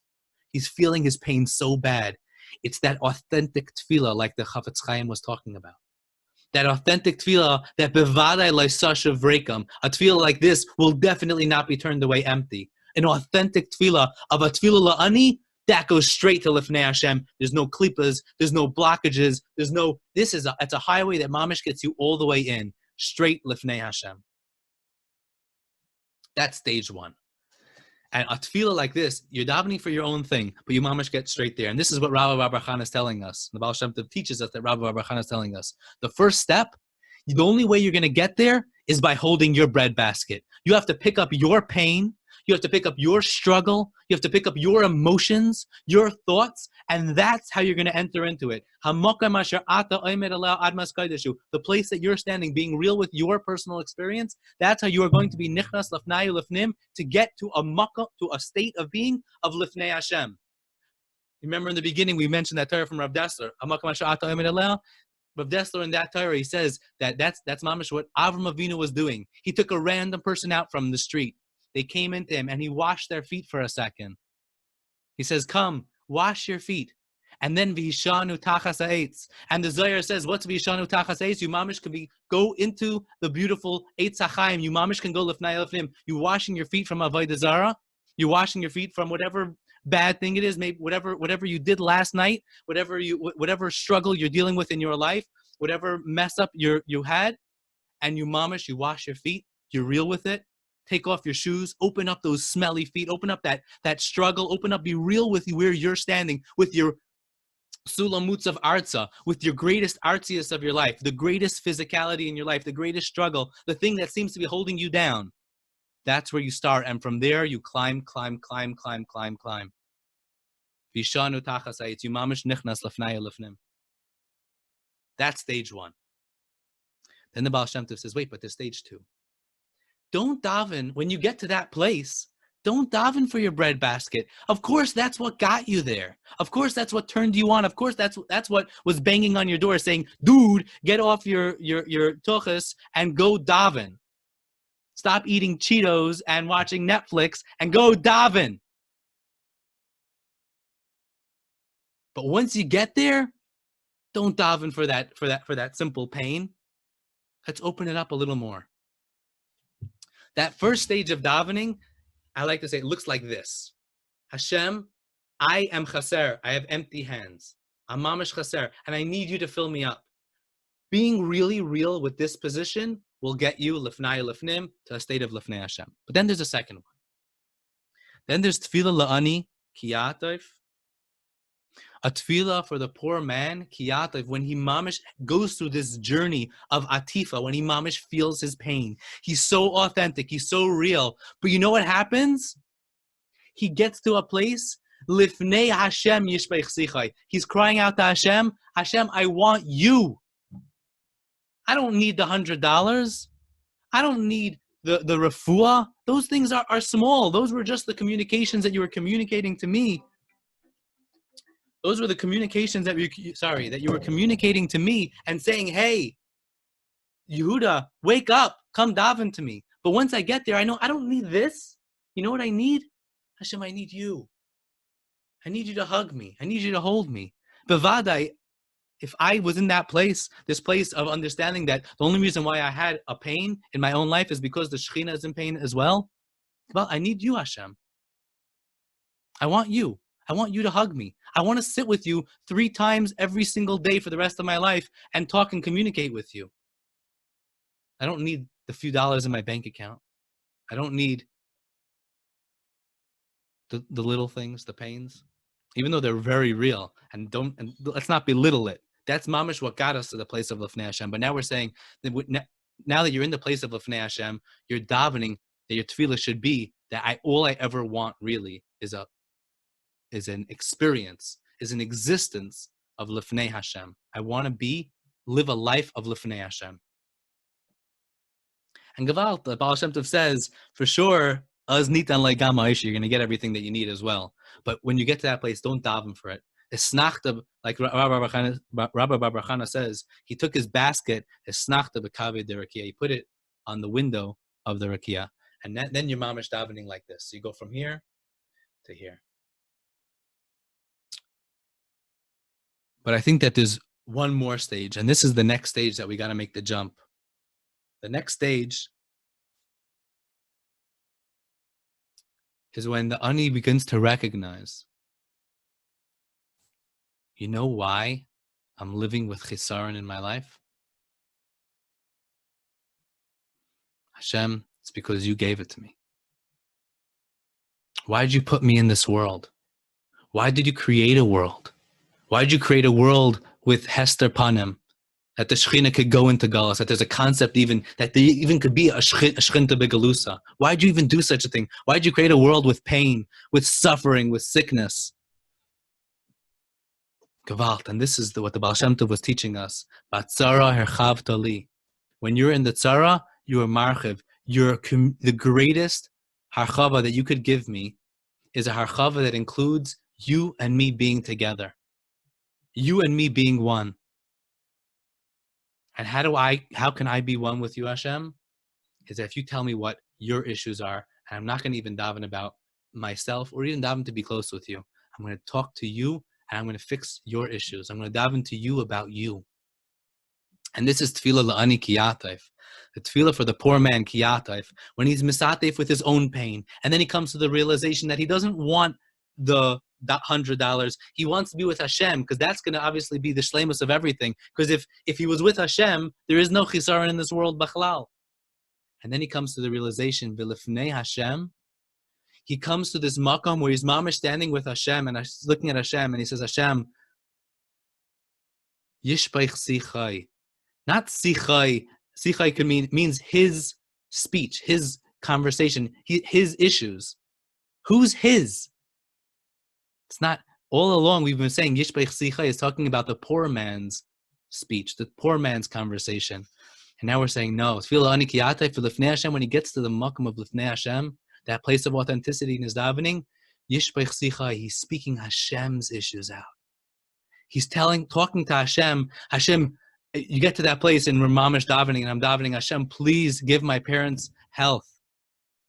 He's feeling his pain so bad. It's that authentic tefillah like the Chafetz Chaim was talking about. That authentic tefillah, that bevadai loisashav rekam, a tefillah like this will definitely not be turned away empty. An authentic tefillah of a tefillah la'ani, that goes straight to lifnei Hashem. There's no klippas, there's no blockages, it's a highway that mamish gets you all the way in, straight lifnei Hashem. That's stage one. And a tefillah like this, you're davening for your own thing, but you mamish get straight there. And this is what Rabbi Bar Bar Chana is telling us. The Baal Shem Tov teaches us that Rabbi Bar Bar Chana is telling us. The first step, the only way you're going to get there is by holding your breadbasket. You have to pick up your pain. You have to pick up your struggle. You have to pick up your emotions, your thoughts, and that's how you're going to enter into it. The place that you're standing, being real with your personal experience, that's how you are going to be nichnas lefnayu lefnim, to get to a state of being of lifnei Hashem. Remember in the beginning we mentioned that Torah from Rav Dessler. Rav Dessler in that Torah, he says that's mamish what Avram Avinu was doing. He took a random person out from the street. They came into him and he washed their feet for a second. He says, come, wash your feet. And then v'hishanu tachas ha'etz. And the Zohar says, what's v'hishanu tachas ha'etz? You mamish can go into the beautiful Eitz HaChaim. You mamish can go lifnai lifnim. You washing your feet from avodah zarah. You're washing your feet from whatever bad thing it is, maybe whatever you did last night, whatever struggle you're dealing with in your life, whatever mess up you had, and you mamish, you wash your feet, you're real with it. Take off your shoes, open up those smelly feet, open up that struggle, open up, be real with where you're standing, with your sulamutz of artza, with your greatest artsiest of your life, the greatest physicality in your life, the greatest struggle, the thing that seems to be holding you down. That's where you start, and from there you climb. Vishanu tachas ha'etz, you mamish nichnas lefnai lefnim. That's stage one. Then the Baal Shem Tov says, wait, but there's stage two. Don't daven, when you get to that place, don't daven for your breadbasket. Of course, that's what got you there. Of course, that's what turned you on. Of course, that's what was banging on your door saying, dude, get off your tochas and go daven. Stop eating Cheetos and watching Netflix and go daven. But once you get there, don't daven for that simple pain. Let's open it up a little more. That first stage of davening, I like to say, it looks like this. Hashem, I am chaser. I have empty hands. I'm mamish chaser, and I need you to fill me up. Being really real with this position will get you lifnai lifnim to a state of lifnei Hashem. But then there's a second one. Then there's tefillah la'ani kiyatov. A tefillah for the poor man, kiyatov, when he mamish goes through this journey of atifa, when he mamish feels his pain. He's so authentic, he's so real. But you know what happens? He gets to a place, lifnei Hashem yishbech zichai. He's crying out to Hashem, Hashem, I want you. I don't need the $100. I don't need the refuah. Those things are small. Those were just the communications that you were communicating to me. Those were the communications that you were communicating to me and saying, hey, Yehuda, wake up, come daven to me. But once I get there, I know I don't need this. You know what I need? Hashem, I need you. I need you to hug me. I need you to hold me. Bevadai, if I was in that place, this place of understanding that the only reason why I had a pain in my own life is because the Shekhinah is in pain as well, I need you, Hashem. I want you. I want you to hug me. I want to sit with you 3 times every single day for the rest of my life and talk and communicate with you. I don't need the few dollars in my bank account. I don't need the little things, the pains, even though they're very real. And let's not belittle it. That's mamish what got us to the place of Lifnei Hashem. But now we're saying that now that you're in the place of Lifnei Hashem, you're davening that your tefillah should be that all I ever want really is an experience, is an existence of Lifnei Hashem. I want to live a life of Lifnei Hashem. And Gevalt, the Baal Shem Tov says, for sure, you're going to get everything that you need as well. But when you get to that place, don't daven for it. Like Rabbi Baruch says, he took his basket, he put it on the window of the rakia. And then you're mamish davening like this. So you go from here to here. But I think that there's one more stage, and this is the next stage that we got to make the jump. The next stage is when the ani begins to recognize, you know why I'm living with chisaron in my life? Hashem, it's because you gave it to me. Why did you put me in this world? Why did you create a world? Why did you create a world with Hester Panim, that the Shechina could go into Galus, that there's a concept even, that there even could be a Shechinta Begalusa? Why did you even do such a thing? Why did you create a world with pain, with suffering, with sickness? Gevalt, and this is what the Baal Shem Tov was teaching us. Batzara herchavta li. When you're in the tzara, you are marchiv. The greatest harchava that you could give me is a harchava that includes you and me being together. You and me being one. And how can I be one with you, Hashem? Is that if you tell me what your issues are, and I'm not going to even daven about myself or even daven to be close with you. I'm going to talk to you and I'm going to fix your issues. I'm going to daven to you about you. And this is tefillah la'ani kiyatayf. The tefillah for the poor man kiyatayf. When he's misatayf with his own pain. And then he comes to the realization that he doesn't want the $100. He wants to be with Hashem, because that's going to obviously be the shleimus of everything. Because if he was with Hashem, there is no chisaron in this world b'chlal. And then he comes to the realization, v'lifnei Hashem, he comes to this makom where he's mamish standing with Hashem and he's looking at Hashem and he says, Hashem, yishpaich sichai. Not sichai. Sichai means his speech, his conversation, his issues. Who's his? It's not, all along we've been saying yishpaich sichai is talking about the poor man's speech, the poor man's conversation. And now we're saying, no, tefillah ani kiyatay for Lifnei Hashem, when he gets to the makom of Lifnei Hashem, that place of authenticity in his davening, yishpaich sichai, he's speaking Hashem's issues out. He's talking to Hashem. Hashem, you get to that place in Ramamish davening, and I'm davening, Hashem, please give my parents health.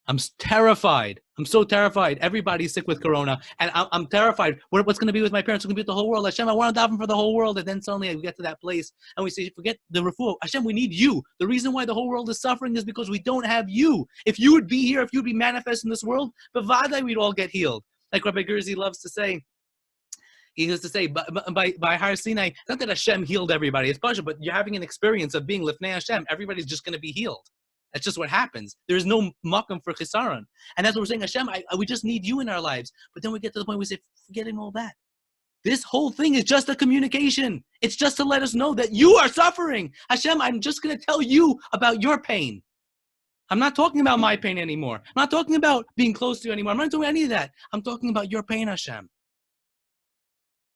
I'm terrified. I'm so terrified. Everybody's sick with corona, and I'm terrified. What's going to be with my parents? What's going to be with the whole world? Hashem, I want to daven for the whole world. And then suddenly we get to that place, and we say, forget the refuah. Hashem, we need you. The reason why the whole world is suffering is because we don't have you. If you would be here, if you'd be manifest in this world, b'vadai, we'd all get healed. Like Rabbi Gerzi loves to say, he used to say, by Har Sinai, not that Hashem healed everybody, it's Pasha, but you're having an experience of being Lifnei Hashem. Everybody's just going to be healed. That's just what happens. There is no makom for chisaron. And that's what we're saying, Hashem, we just need you in our lives. But then we get to the point where we say, forgetting all that. This whole thing is just a communication. It's just to let us know that you are suffering. Hashem, I'm just going to tell you about your pain. I'm not talking about my pain anymore. I'm not talking about being close to you anymore. I'm not doing any of that. I'm talking about your pain, Hashem.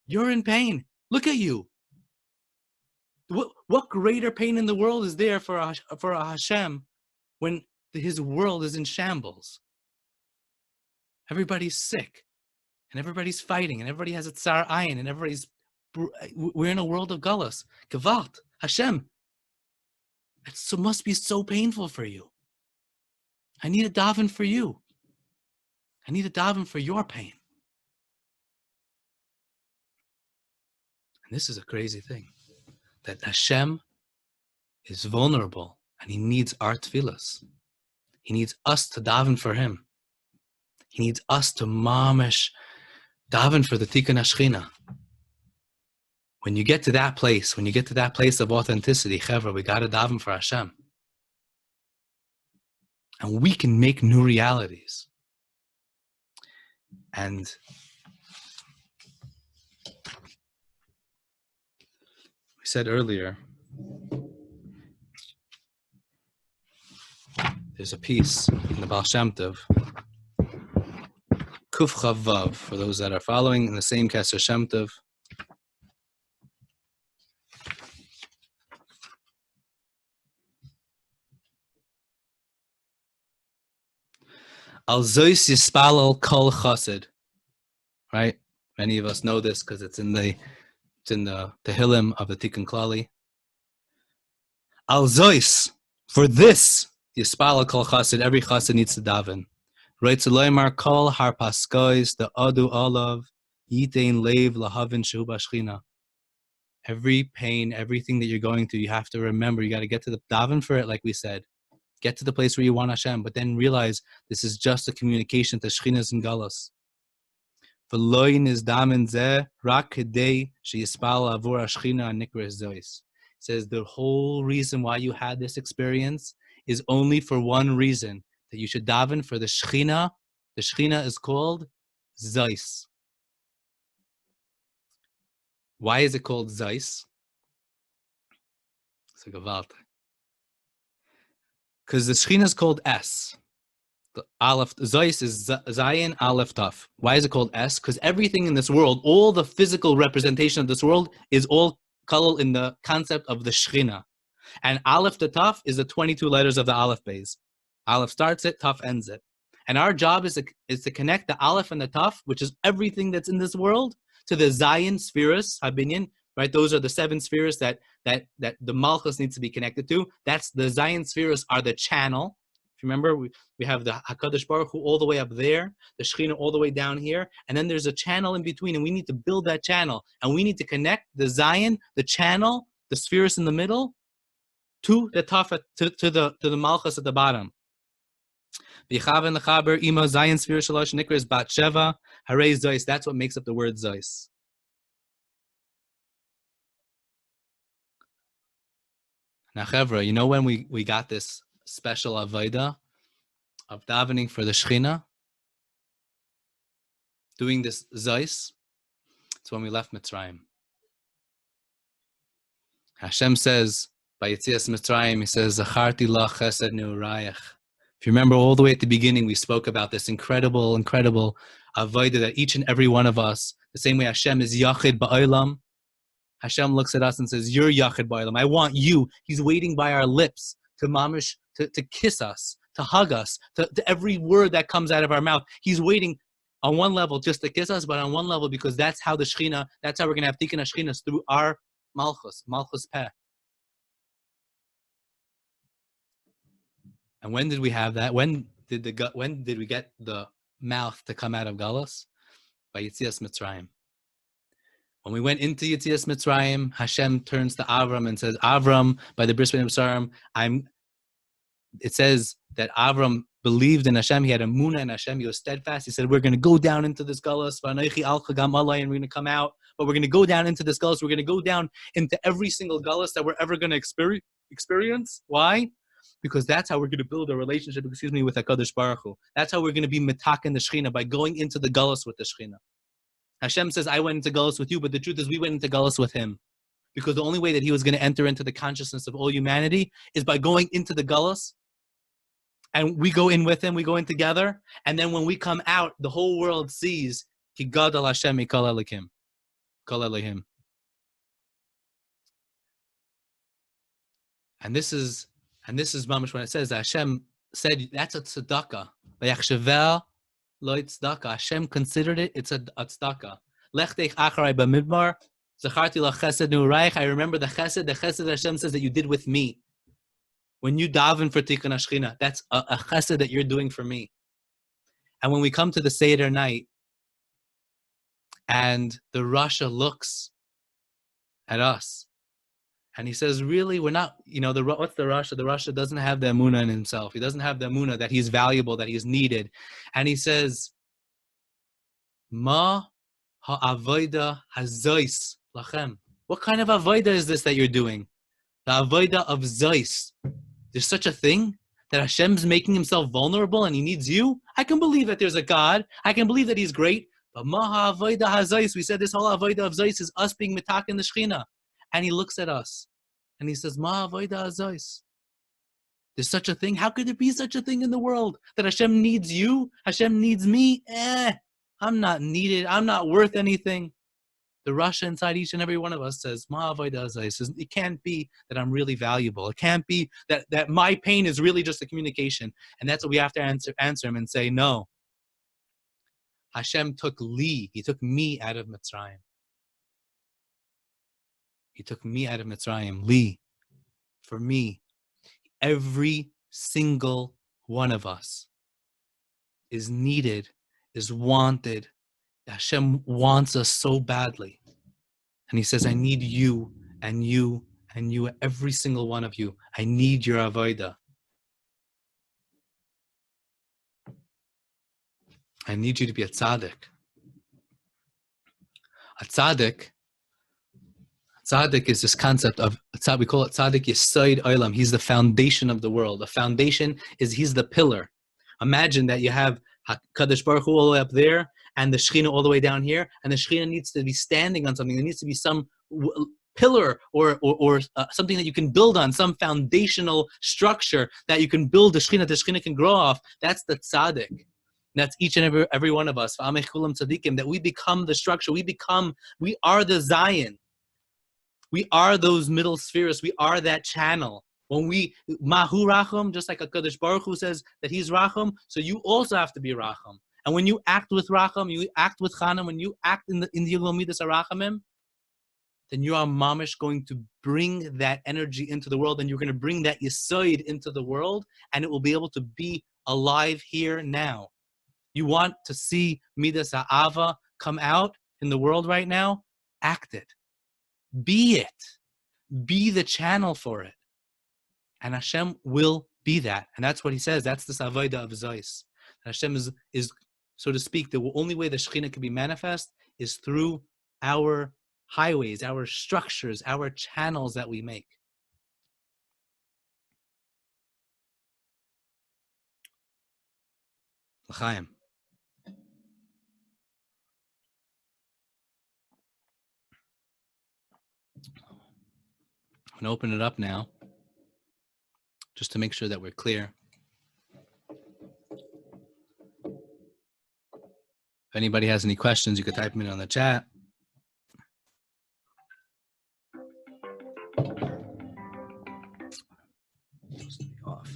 You're in pain. Look at you. What greater pain in the world is there for a Hashem when his world is in shambles? Everybody's sick, and everybody's fighting, and everybody has a tsar ayin, and we're in a world of galus. Gevalt, Hashem, it must be so painful for you. I need a daven for you. I need a daven for your pain. And this is a crazy thing, that Hashem is vulnerable and he needs our tefillas. He needs us to daven for him. He needs us to mamish Daven for the Tikkun HaShechina. When you get to that place, of authenticity, chevra, we got to daven for Hashem. And we can make new realities. And we said earlier, there's a piece in the Baal Shem Tov, Kuf Chav Vav, for those that are following in the same Kesser Shem Tov. Al Zois Yispalal Kol Chassid. Right? Many of us know this because it's in the Tehillim of the Tikkun Klali. Al Zois, for this, Yispalal Kol Chassid, every Chassid needs to daven. Raice Kol Harpaskois, the Adu Olav, Yitein Leiv Lahavin Shu Bashchina. Every pain, everything that you're going through, you have to remember, you got to get to the daven for it, like we said. Get to the place where you want Hashem, but then realize this is just a communication to Shchinas and Galus. V'loin is damen zeh rak kedei sheyispal avur Shchina nikras zois. Says the whole reason why you had this experience is only for one reason, that you should daven for the Shechina. The Shechina is called Zois. Why is it called Zois? It's a gewalt. Because the Shechina is called S. The Aleph, Zois is Zayin, Aleph, Taf. Why is it called S? Because everything in this world, all the physical representation of this world is all kalal in the concept of the Shechina. And Aleph to Taf is the 22 letters of the Aleph base. Aleph starts it, Taf ends it. And our job is to connect the Aleph and the Taf, which is everything that's in this world, to the Zayin spheres, Habinyan, right? Those are the 7 spheres that the Malchus needs to be connected to. That's the Zayin spheres are the channel. If you remember, we have the HaKadosh Baruch Hu all the way up there, the Shechina all the way down here, and then there's a channel in between, and we need to build that channel, and we need to connect the Zayin, the channel, the spheres in the middle, to the Taf, to the Malchus at the bottom. That's what makes up the word Zois. Now, Chevra, you know when we got this special avodah of davening for the Shechina, doing this Zois? It's when we left Mitzrayim. Hashem says, by Yetzias Mitzrayim, he says, Zacharti la chesed ne'urayach. If you remember all the way at the beginning, we spoke about this incredible avodah that each and every one of us, the same way Hashem is Yachid Ba'olam, Hashem looks at us and says, you're Yachid Ba'olam. I want you. He's waiting by our lips to mamish, to kiss us, to hug us, to every word that comes out of our mouth. He's waiting on one level just to kiss us, but on one level because that's how the Shechina, that's how we're going to have Tikkun HaShechina through our Malchus Peh. And when did we have that? When did we get the mouth to come out of Galus? By Yetzias Mitzrayim. When we went into Yetzias Mitzrayim, Hashem turns to Avram and says, Avram, by the Bris Mitzrayim, it says that Avram believed in Hashem. He had a munah in Hashem. He was steadfast. He said, we're going to go down into this Galus, and we're going to come out. But we're going to go down into this Galus. We're going to go down into every single Galus that we're ever going to experience. Why? Because that's how we're going to build a relationship, with HaKadosh Baruch Hu. That's how we're going to be metaken the Shechina, by going into the Galus with the Shechina. Hashem says, I went into Galus with you, but the truth is we went into Galus with him. Because the only way that he was going to enter into the consciousness of all humanity is by going into the Galus. And we go in with him, we go in together. And then when we come out, the whole world sees, Ki Gadol Hashem Mikol Elokim. Kol Elohim. And this is mamish when it says that Hashem said that's a tzedakah. Vayachshavel lo tzedakah. Hashem considered it. It's a tzedakah. Lechtech acharei b'midbar. Zacharti la chesed ne'urayich. I remember the chesed Hashem says that you did with me. When you daven for Tikkun HaShechina, that's a chesed that you're doing for me. And when we come to the Seder night, and the Rasha looks at us, and he says, really, we're not, what's the Rasha? The Rasha doesn't have the emunah in himself. He doesn't have the emunah that he's valuable, that he's needed. And he says, Ma ha'avoda hazois lachem. What kind of avoda is this that you're doing? The avoda of zois. There's such a thing that Hashem's making himself vulnerable and he needs you? I can believe that there's a God. I can believe that he's great. But ma ha'avoda hazois. We said this whole avoda of zois is us being mitak in the Shechina. And he looks at us and he says, ma ha'avoda hazois. There's such a thing. How could there be such a thing in the world? That Hashem needs you? Hashem needs me? I'm not needed. I'm not worth anything. The Rasha inside each and every one of us says, Ma avoda hazai. Says, it can't be that I'm really valuable. It can't be that my pain is really just a communication. And that's what we have to answer him and say, no. Hashem took Li. He took me out of Mitzrayim. He took me out of Mitzrayim. Li. For me. Every single one of us is needed, is wanted. Hashem wants us so badly. And he says, I need you and you and you, every single one of you. I need your avodah. I need you to be a tzaddik. A tzaddik is this concept of, we call it tzaddik yesod olam. He's the foundation of the world. The foundation is, he's the pillar. Imagine that you have Kadosh Baruch Hu all the way up there, and the Shechina all the way down here, and the Shechina needs to be standing on something. There needs to be some pillar or something that you can build on, some foundational structure that you can build the Shechina can grow off. That's the tzaddik. That's each and every one of us. That we become the structure. We are the Zion. We are those middle spheres. We are that channel. When we, Mahu Rachum, just like HaKadosh Baruch Hu says that he's Rachum, so you also have to be Rachum. And when you act with Rachum, you act with Chanam, when you act in the Yilgomidas HaRachamim, then you are mamish going to bring that energy into the world, and you're going to bring that Yesod into the world, and it will be able to be alive here now. You want to see Midas Ha'ava come out in the world right now? Act it. Be it. Be the channel for it. And Hashem will be that. And that's what he says. That's the avodah of Zois. Hashem is, so to speak, the only way the Shekhinah can be manifest is through our highways, our structures, our channels that we make. L'chaim. I'm going to open it up now, just to make sure that we're clear. If anybody has any questions, you could type them in on the chat. Off.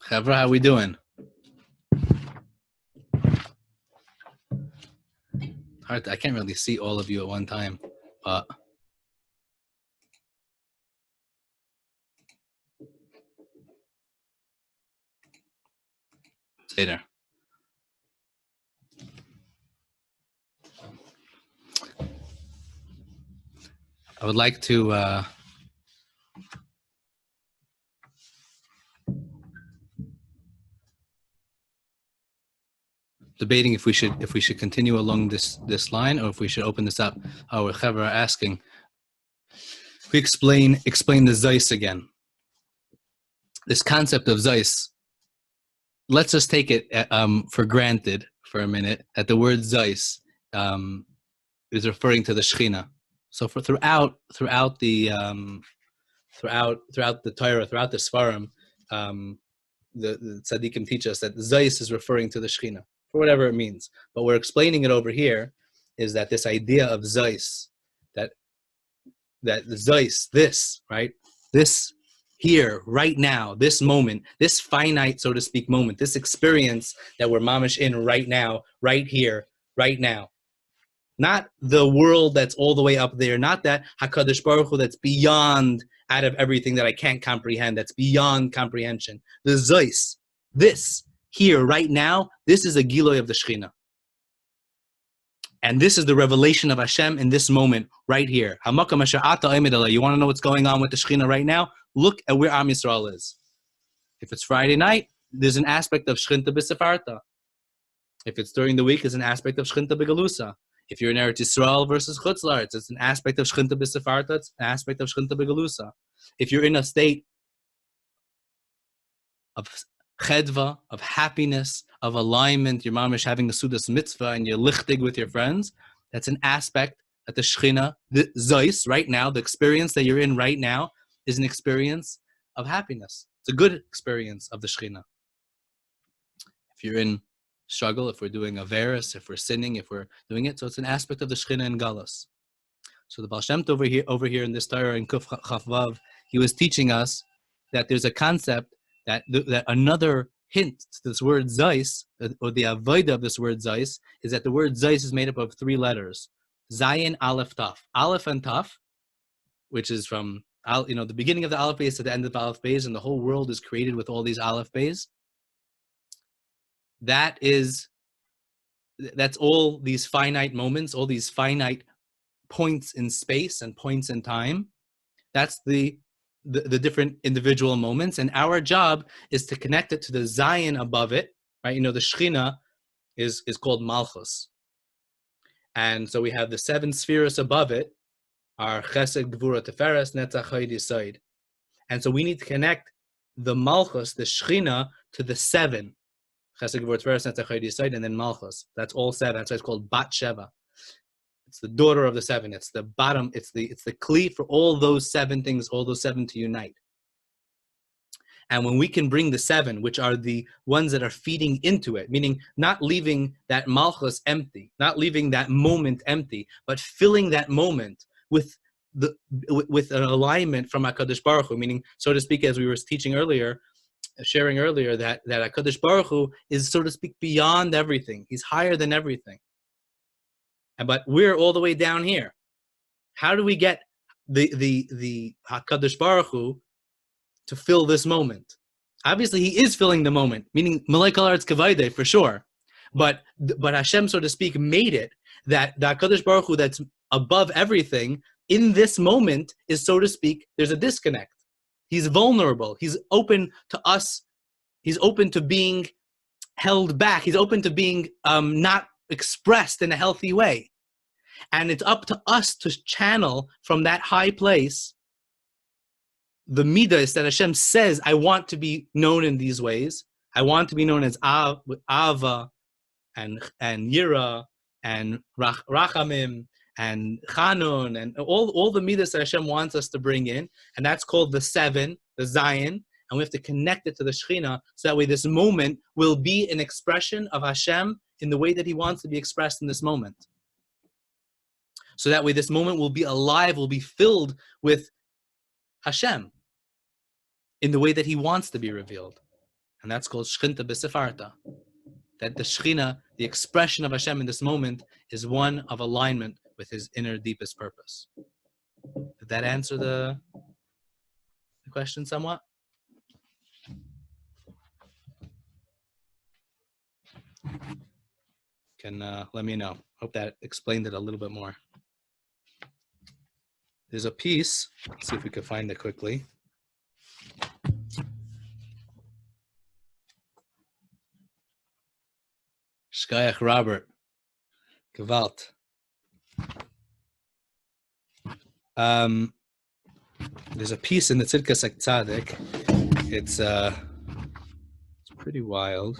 Chavra, how we doing? Hard, I can't really see all of you at one time, but later. I would like to debating if we should continue along this line, or if we should open this up. Our Chavra are asking, if we explain the Zeis again. This concept of Zeis, let's just take it for granted for a minute that the word Zeis is referring to the Shechina. So for throughout the Torah, throughout the Sfarim, the Tzaddikim teach us that Zeis is referring to the Shechina, for whatever it means. But we're explaining it over here is that this idea of Zeis, that Zeis, this, right? This here, right now, this moment, this finite, so to speak, moment, this experience that we're mamish in right now, right here, right now. Not the world that's all the way up there, not that HaKadosh Baruch Hu that's beyond out of everything that I can't comprehend, that's beyond comprehension. The Zeis, this, here, right now, this is a Giloy of the Shechina. And this is the revelation of Hashem in this moment, right here. You want to know what's going on with the Shekhinah right now? Look at where Am Yisrael is. If it's Friday night, there's an aspect of Shechinta b'Sefarta. If it's during the week, there's an aspect of Shechinta b'Galusa. If you're in Eretz Yisrael versus Chutz La'aretz, it's an aspect of Shechinta b'Sefarta, it's an aspect of Shechinta b'Galusa. If you're in a state of chedva, of happiness, of alignment, your mamish having a sudas mitzvah and you're lichtig with your friends, that's an aspect that the Shekhinah, the Zeus, right now, the experience that you're in right now is an experience of happiness. It's a good experience of the Shekhinah. If you're in struggle, if we're doing averis, if we're sinning, if we're doing it, so it's an aspect of the Shekhinah in Galus. So the Baal Shem Tov over here in this Torah in Kuf Chaf Vav, he was teaching us that there's a concept that another hint to this word Zeus, or the avodah of this word Zeus, is that the word Zeus is made up of 3 letters. Zayin, Aleph, Taf. Aleph and Taf, which is from the beginning of the Aleph Beis to the end of the Aleph Beis, and the whole world is created with all these Aleph Beis. That's all these finite moments, all these finite points in space and points in time. That's the different individual moments, and our job is to connect it to the Zion above it, right? The Shekhinah is called Malchus, and so we have the 7 spheres above it, are Chesed, Gvura, Teferes, Netzach, Chayid, Yesod, and so we need to connect the Malchus, the Shekhinah, to the 7, Chesed, Gvura, Teferes, Netzach, Chayid, Yesod, and then Malchus. That's all 7. That's why it's called Bat Sheva. It's the daughter of the 7. It's the bottom. It's the kli for all those 7 things, all those 7 to unite. And when we can bring the 7, which are the ones that are feeding into it, meaning not leaving that malchus empty, not leaving that moment empty, but filling that moment with an alignment from HaKadosh Baruch Hu, meaning, so to speak, as we were sharing earlier, that HaKadosh Baruch Hu is, so to speak, beyond everything. He's higher than everything. But we're all the way down here. How do we get the HaKadosh Baruch Hu to fill this moment? Obviously, he is filling the moment, meaning Malay Kalaretz Kavaide for sure. But Hashem, so to speak, made it that the HaKadosh Baruch Hu that's above everything in this moment is, so to speak, there's a disconnect. He's vulnerable. He's open to us. He's open to being held back. He's open to being not expressed in a healthy way. And it's up to us to channel from that high place the midas that Hashem says, I want to be known in these ways. I want to be known as Ava and Yira and Rachamim and Chanun and all the midas that Hashem wants us to bring in. And that's called the 7, the Zion. And we have to connect it to the Shekhinah, so that way this moment will be an expression of Hashem in the way that he wants to be expressed in this moment. So that way this moment will be alive, will be filled with Hashem in the way that he wants to be revealed. And that's called Shechinta b'Sefarta. That the Shekhinah, the expression of Hashem in this moment, is one of alignment with his inner deepest purpose. Did that answer the question somewhat? Can let me know. Hope that explained it a little bit more. There's a piece. Let's see if we can find it quickly. Shkayach Robert. Gewalt. There's a piece in the Tzidkas Tzaddik. It's pretty wild.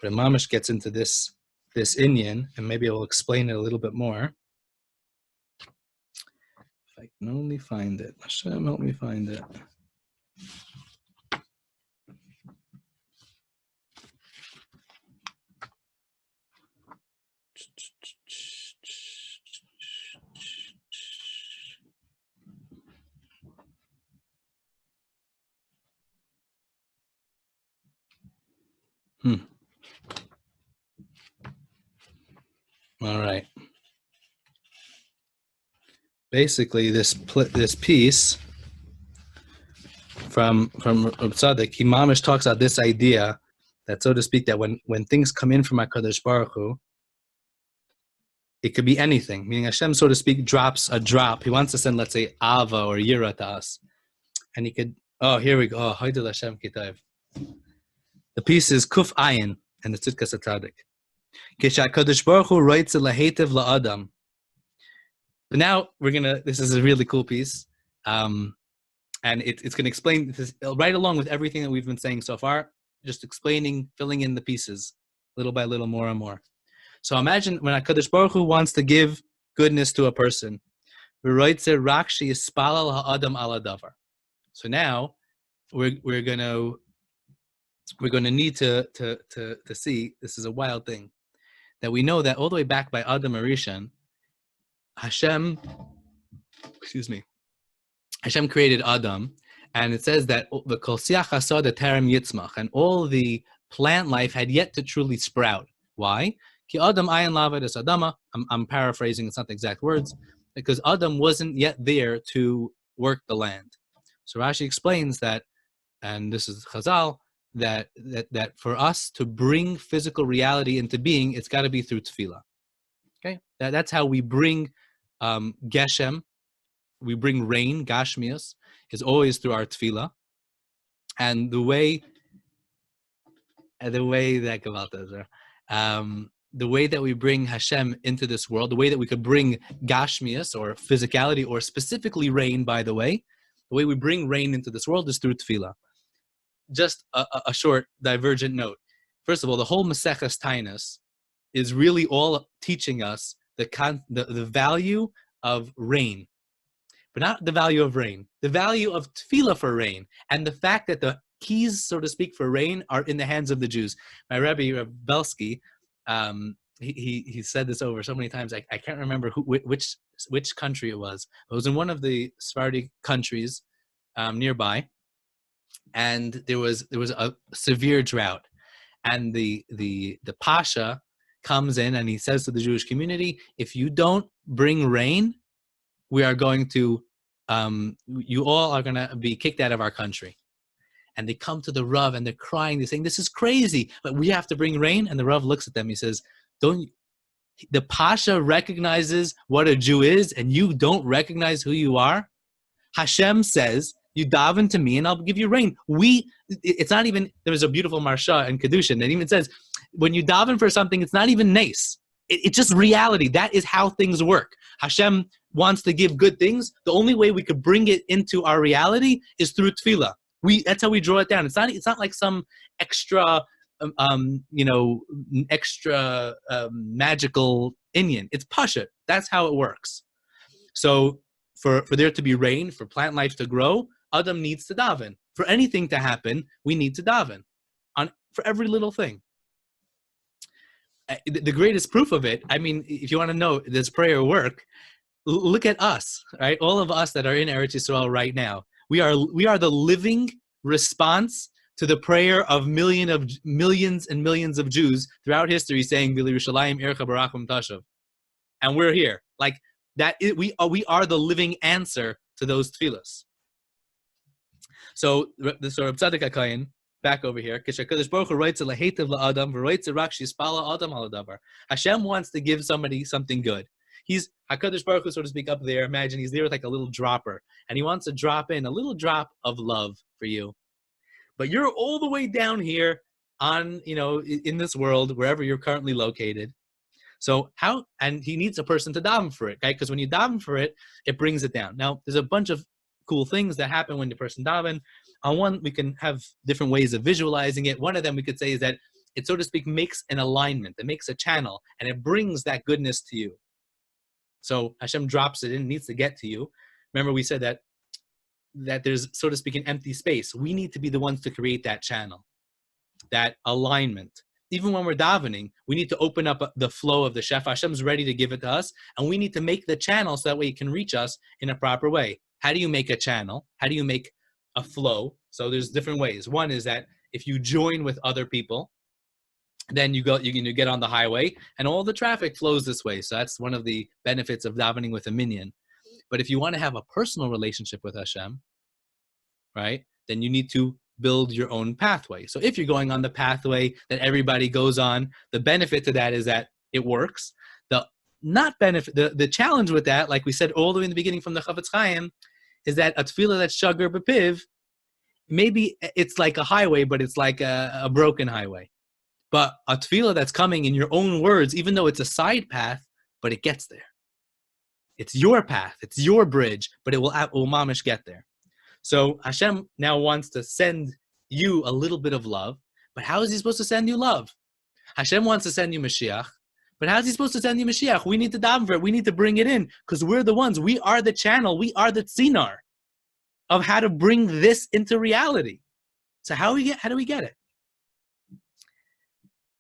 But Mamish gets into this Inyan, and maybe I'll explain it a little bit more. If I can only find it. Hashem, help me find it. All right. Basically, this piece from Reb Tzaddik, he mamish talks about this idea that, so to speak, that when things come in from HaKadosh Baruch Hu, It could be anything, meaning Hashem, so to speak, drops a drop. He wants to send, let's say, Ava or Yira to us. And he could, oh, here we go. Oh, Haidul Hashem Kitayv. The piece is Kuf Ayin and the Tzidkas HaTzadik. KeSha'Kadosh Baruch Hu Raice Lahetiv La'adam. But now this is a really cool piece. And it's going to explain this right along with everything that we've been saying so far, just explaining, filling in the pieces, little by little, more and more. So imagine when HaKadosh Baruch Hu wants to give goodness to a person. So now we're gonna need to see, this is a wild thing, that we know that all the way back by Adam Arishan, Hashem created Adam, and it says that the Kol Siach Hasad Terem Yitzmach, and all the plant life had yet to truly sprout. Why? Ki Adam ayin lavad es Adama. I'm paraphrasing, it's not the exact words, because Adam wasn't yet there to work the land. So Rashi explains that, and this is Chazal, that for us to bring physical reality into being, it's got to be through tefillah. Okay, that's how we bring geshem, we bring rain, gashmias, is always through our tefillah. And the way that we bring Hashem into this world, the way that we could bring gashmias or physicality, or specifically rain, by the way we bring rain into this world is through tefillah. Just a short divergent note. First of all, the whole Maseches Tainus is really all teaching us the value of rain, but not the value of rain, the value of tefillah for rain, and the fact that the keys, so to speak, for rain are in the hands of the Jews. My Rebbe, Reb Belsky, he said this over so many times. I can't remember which country it was. It was in one of the Sephardi countries nearby, and there was a severe drought, and the pasha comes in and he says to the Jewish community, if you don't bring rain, we are going to you all are going to be kicked out of our country. And they come to the Rav and they're crying, they're saying, this is crazy, but we have to bring rain. And the Rav looks at them, he says, the pasha recognizes what a Jew is and you don't recognize who you are? Hashem says, you daven to me and I'll give you rain. It's not even, there was a beautiful Marsha in Kedushin that even says, when you daven for something, it's not even nice. It's just reality. That is how things work. Hashem wants to give good things. The only way we could bring it into our reality is through tefillah. That's how we draw it down. It's not like some extra, magical Inyan. It's pashut. That's how it works. So for there to be rain, for plant life to grow, Adam needs to daven. For anything to happen, we need to daven for every little thing. The greatest proof of it, I mean, if you want to know does prayer work, look at us, right? All of us that are in Eretz Yisrael right now. We are the living response to the prayer of millions and millions of Jews throughout history saying V'li Yerushalayim Ircha Barachum Tashav. And we're here. Like that, we are the living answer to those tefillas. So the Reb Tzaddik HaKayin, back over here, Hashem wants to give somebody something good. He's HaKadosh Baruch Hu, so to speak, up there. Imagine he's there with like a little dropper, and he wants to drop in a little drop of love for you. But you're all the way down here on, in this world, wherever you're currently located. So and he needs a person to daven for it, right? Because when you daven for it, it brings it down. Now, there's a bunch of cool things that happen when the person daven. On one, we can have different ways of visualizing it. One of them we could say is that it, so to speak, makes an alignment. It makes a channel, and it brings that goodness to you. So Hashem drops it in, it needs to get to you. Remember, we said that there's, so to speak, an empty space. We need to be the ones to create that channel, that alignment. Even when we're davening, we need to open up the flow of the Shef. Hashem's ready to give it to us, and we need to make the channel so that way it can reach us in a proper way. How do you make a channel? How do you make a flow? So there's different ways. One is that if you join with other people, then you get on the highway and all the traffic flows this way. So that's one of the benefits of davening with a minyan. But if you want to have a personal relationship with Hashem, right, then you need to build your own pathway. So if you're going on the pathway that everybody goes on, the benefit to that is that it works. not benefit. The challenge with that, like we said all the way in the beginning from the Chavetz Chaim, is that a tefillah that's shagar b'piv, maybe it's like a highway, but it's like a broken highway. But a tefillah that's coming in your own words, even though it's a side path, but it gets there. It's your path, it's your bridge, but it will mamish get there. So Hashem now wants to send you a little bit of love, but how is he supposed to send you love? Hashem wants to send you Mashiach, but how is he supposed to send you Mashiach? We need to daven for it. We need to bring it in, because we're the ones. We are the channel. We are the tzinar of how to bring this into reality. So how do we get it?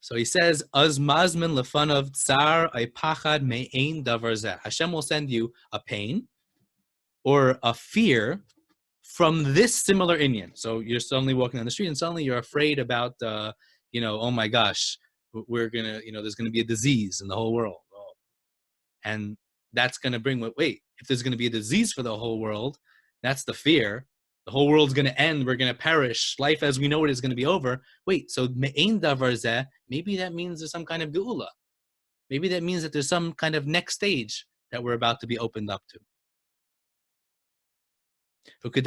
So he says, Az mazmin lefanov tsar ay pachad me'ein davar zeh. Hashem will send you a pain or a fear from this similar inyan. So you're suddenly walking on the street and suddenly you're afraid about, oh my gosh, there's gonna be a disease in the whole world. Oh. And that's gonna bring, wait, if there's gonna be a disease for the whole world, that's the fear. The whole world's going to end. We're going to perish. Life as we know it is going to be over. Wait, so me'ein davar zeh, maybe that means there's some kind of geula. Maybe that means that there's some kind of next stage that we're about to be opened up to. Like we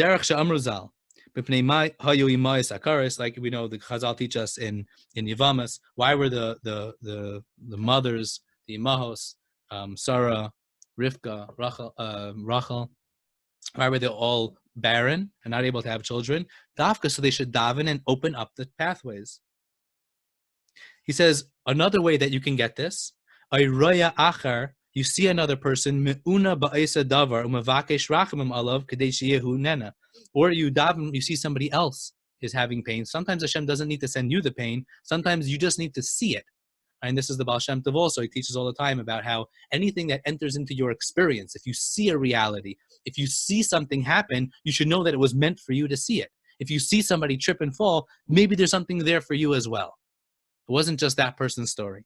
know, the Chazal teach us in Yevamas, why were the mothers, the imahos, Sarah, Rivka, Rachel, why were they all barren and not able to have children? Dafka, so they should daven and open up the pathways. He says, another way that you can get this, you see another person, or you daven, you see somebody else is having pain. Sometimes Hashem doesn't need to send you the pain. Sometimes you just need to see it. And this is the Baal Shem Tov also. He teaches all the time about how anything that enters into your experience, if you see a reality, if you see something happen, you should know that it was meant for you to see it. If you see somebody trip and fall, maybe there's something there for you as well. It wasn't just that person's story.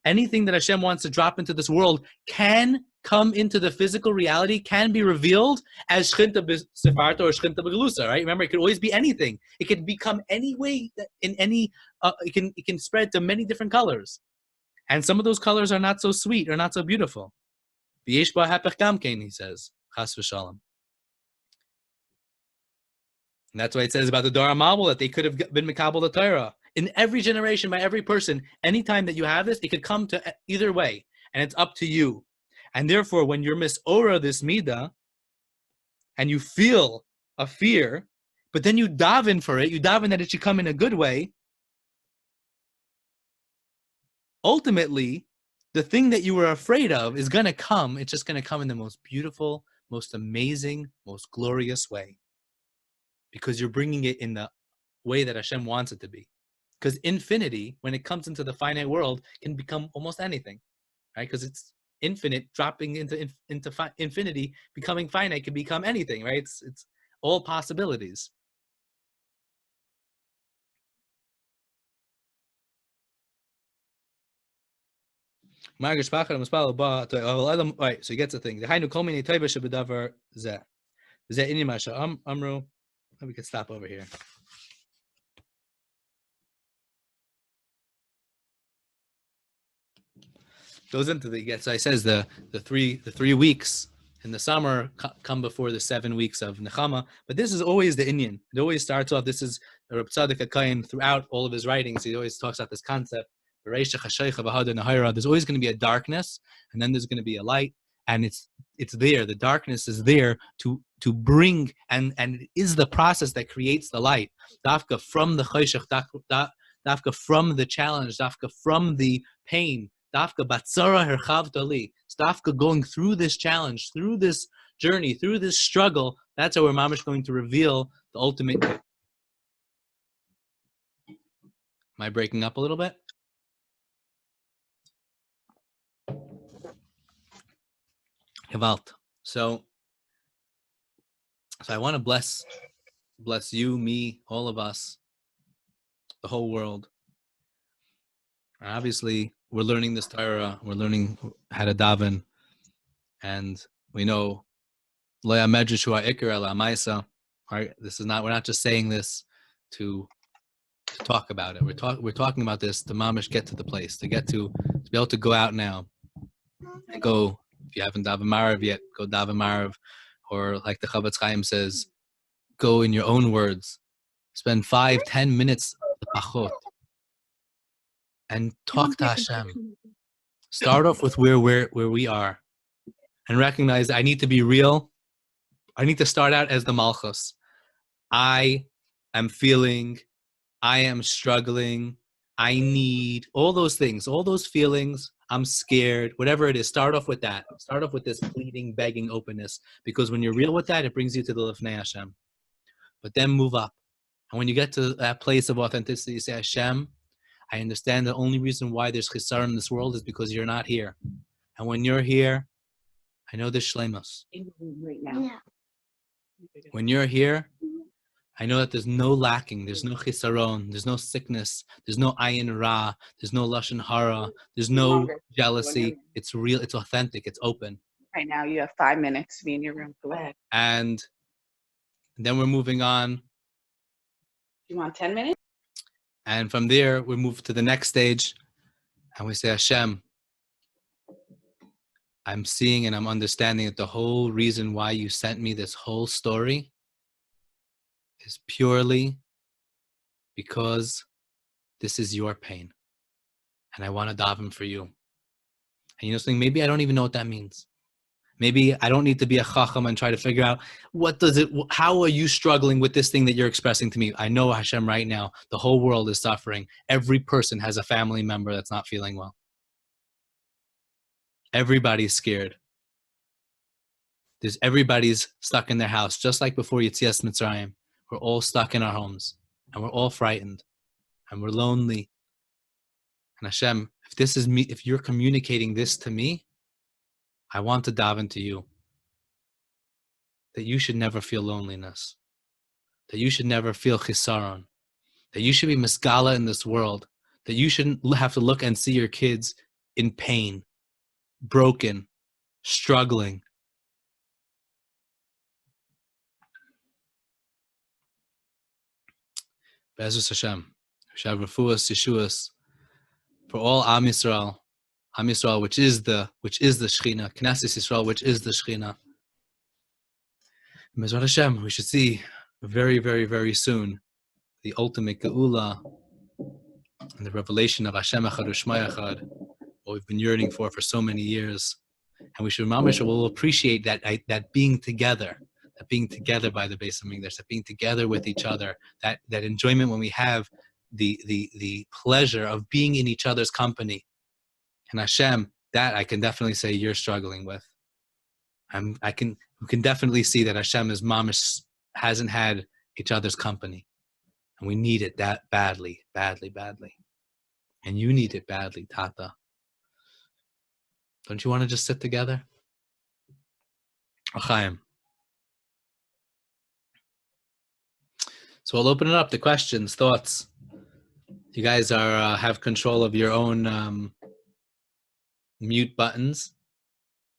Anything that Hashem wants to drop into this world can come into the physical reality, can be revealed as Shchinta b'Sefarta or Shchinta b'Gelusa, right? Remember, it could always be anything. It can become any way, in any, it can spread to many different colors. And some of those colors are not so sweet or not so beautiful. V'yesh ba hapech gam kein, he says, chas v'shalom. And that's why it says about the Dor HaMabul that they could have been Mikabel the Torah. In every generation, by every person, anytime that you have this, it could come to either way, and it's up to you. And therefore, when you're misora this midah, and you feel a fear, but then you daven for it, you daven that it should come in a good way, ultimately, the thing that you were afraid of is going to come. It's just going to come in the most beautiful, most amazing, most glorious way. Because you're bringing it in the way that Hashem wants it to be. Because infinity, when it comes into the finite world, can become almost anything, right? Because it's infinite, dropping into infinity, becoming finite can become anything, right? It's all possibilities. All right, so he gets the thing. We can stop over here. Goes into so he says the 3 weeks in the summer come before the 7 weeks of Nechama, but this is always the inyan. It always starts off. This is Reb Tzaddik HaKohen throughout all of his writings. He always talks about this concept. There's always going to be a darkness, and then there's going to be a light, and it's there. The darkness is there to bring, and it is the process that creates the light. Dafka from the choshech, dafka from the challenge, dafka from the pain. Dafka batzara herchavta li. Dafka going through this challenge, through this journey, through this struggle. That's how we're mamish going to reveal the ultimate. Am I breaking up a little bit? Gewalt. So I want to bless you, me, all of us, the whole world. And obviously, we're learning this Torah. We're learning how to daven, and we know Lo Yamedrash Hu Ha'ikar Ela Ha'Maisa. All right, we're not just saying this to talk about it. We're talking about this to mamish get to the place, to be able to go out now and go. If you haven't daven marav yet, go daven marav, or like the Chavetz Chaim says, go in your own words. Spend 5-10 minutes pachot and talk to Hashem. Start off with where we are, and recognize that I need to be real. I need to start out as the Malchus. I am feeling, I am struggling, I need all those things, all those feelings. I'm scared, whatever it is. Start off with that. Start off with this pleading, begging openness, because when you're real with that, it brings you to the Lifnei Hashem. But then move up. And when you get to that place of authenticity, you say, Hashem, I understand the only reason why there's chisar in this world is because you're not here. And when you're here, I know there's shleimus. Right now. Yeah. When you're here, I know that there's no lacking, there's no chisaron, there's no sickness, there's no ayin ra, there's no lashon hara, there's no jealousy. It's real, it's authentic, it's open. Right now, you have 5 minutes to be in your room. Go ahead. And then we're moving on. You want 10 minutes? And from there, we move to the next stage, and we say, Hashem, I'm seeing and I'm understanding that the whole reason why you sent me this whole story is purely because this is your pain. And I want to daven for you. And you know something, maybe I don't even know what that means. Maybe I don't need to be a chacham and try to figure out how are you struggling with this thing that you're expressing to me? I know, Hashem, right now, the whole world is suffering. Every person has a family member that's not feeling well. Everybody's scared. Everybody's stuck in their house, just like before Yetzias Mitzrayim. We're all stuck in our homes, and we're all frightened, and we're lonely. And Hashem, if this is me, if you're communicating this to me, I want to daven to you. That you should never feel loneliness. That you should never feel chisaron. That you should be miskala in this world. That you shouldn't have to look and see your kids in pain, broken, struggling. Be'ezus Hashem, Shav Refuas Yeshuas, for all Am Yisrael, which is the Shechina, Knesset Yisrael, which is the Shechina. Be'ezrat Hashem, we should see very, very, very soon the ultimate Geula and the revelation of Hashem Echad U'Shmai Echad, what we've been yearning for so many years. And we should will appreciate that being together. That being together by the Beis HaMikdash, that being together with each other, that enjoyment when we have the pleasure of being in each other's company. And Hashem, that I can definitely say you're struggling with. We can definitely see that Hashem hasn't had each other's company. And we need it that badly, badly, badly. And you need it badly, Tata. Don't you want to just sit together? Chaim. So I'll open it up to questions, thoughts. You guys have control of your own mute buttons.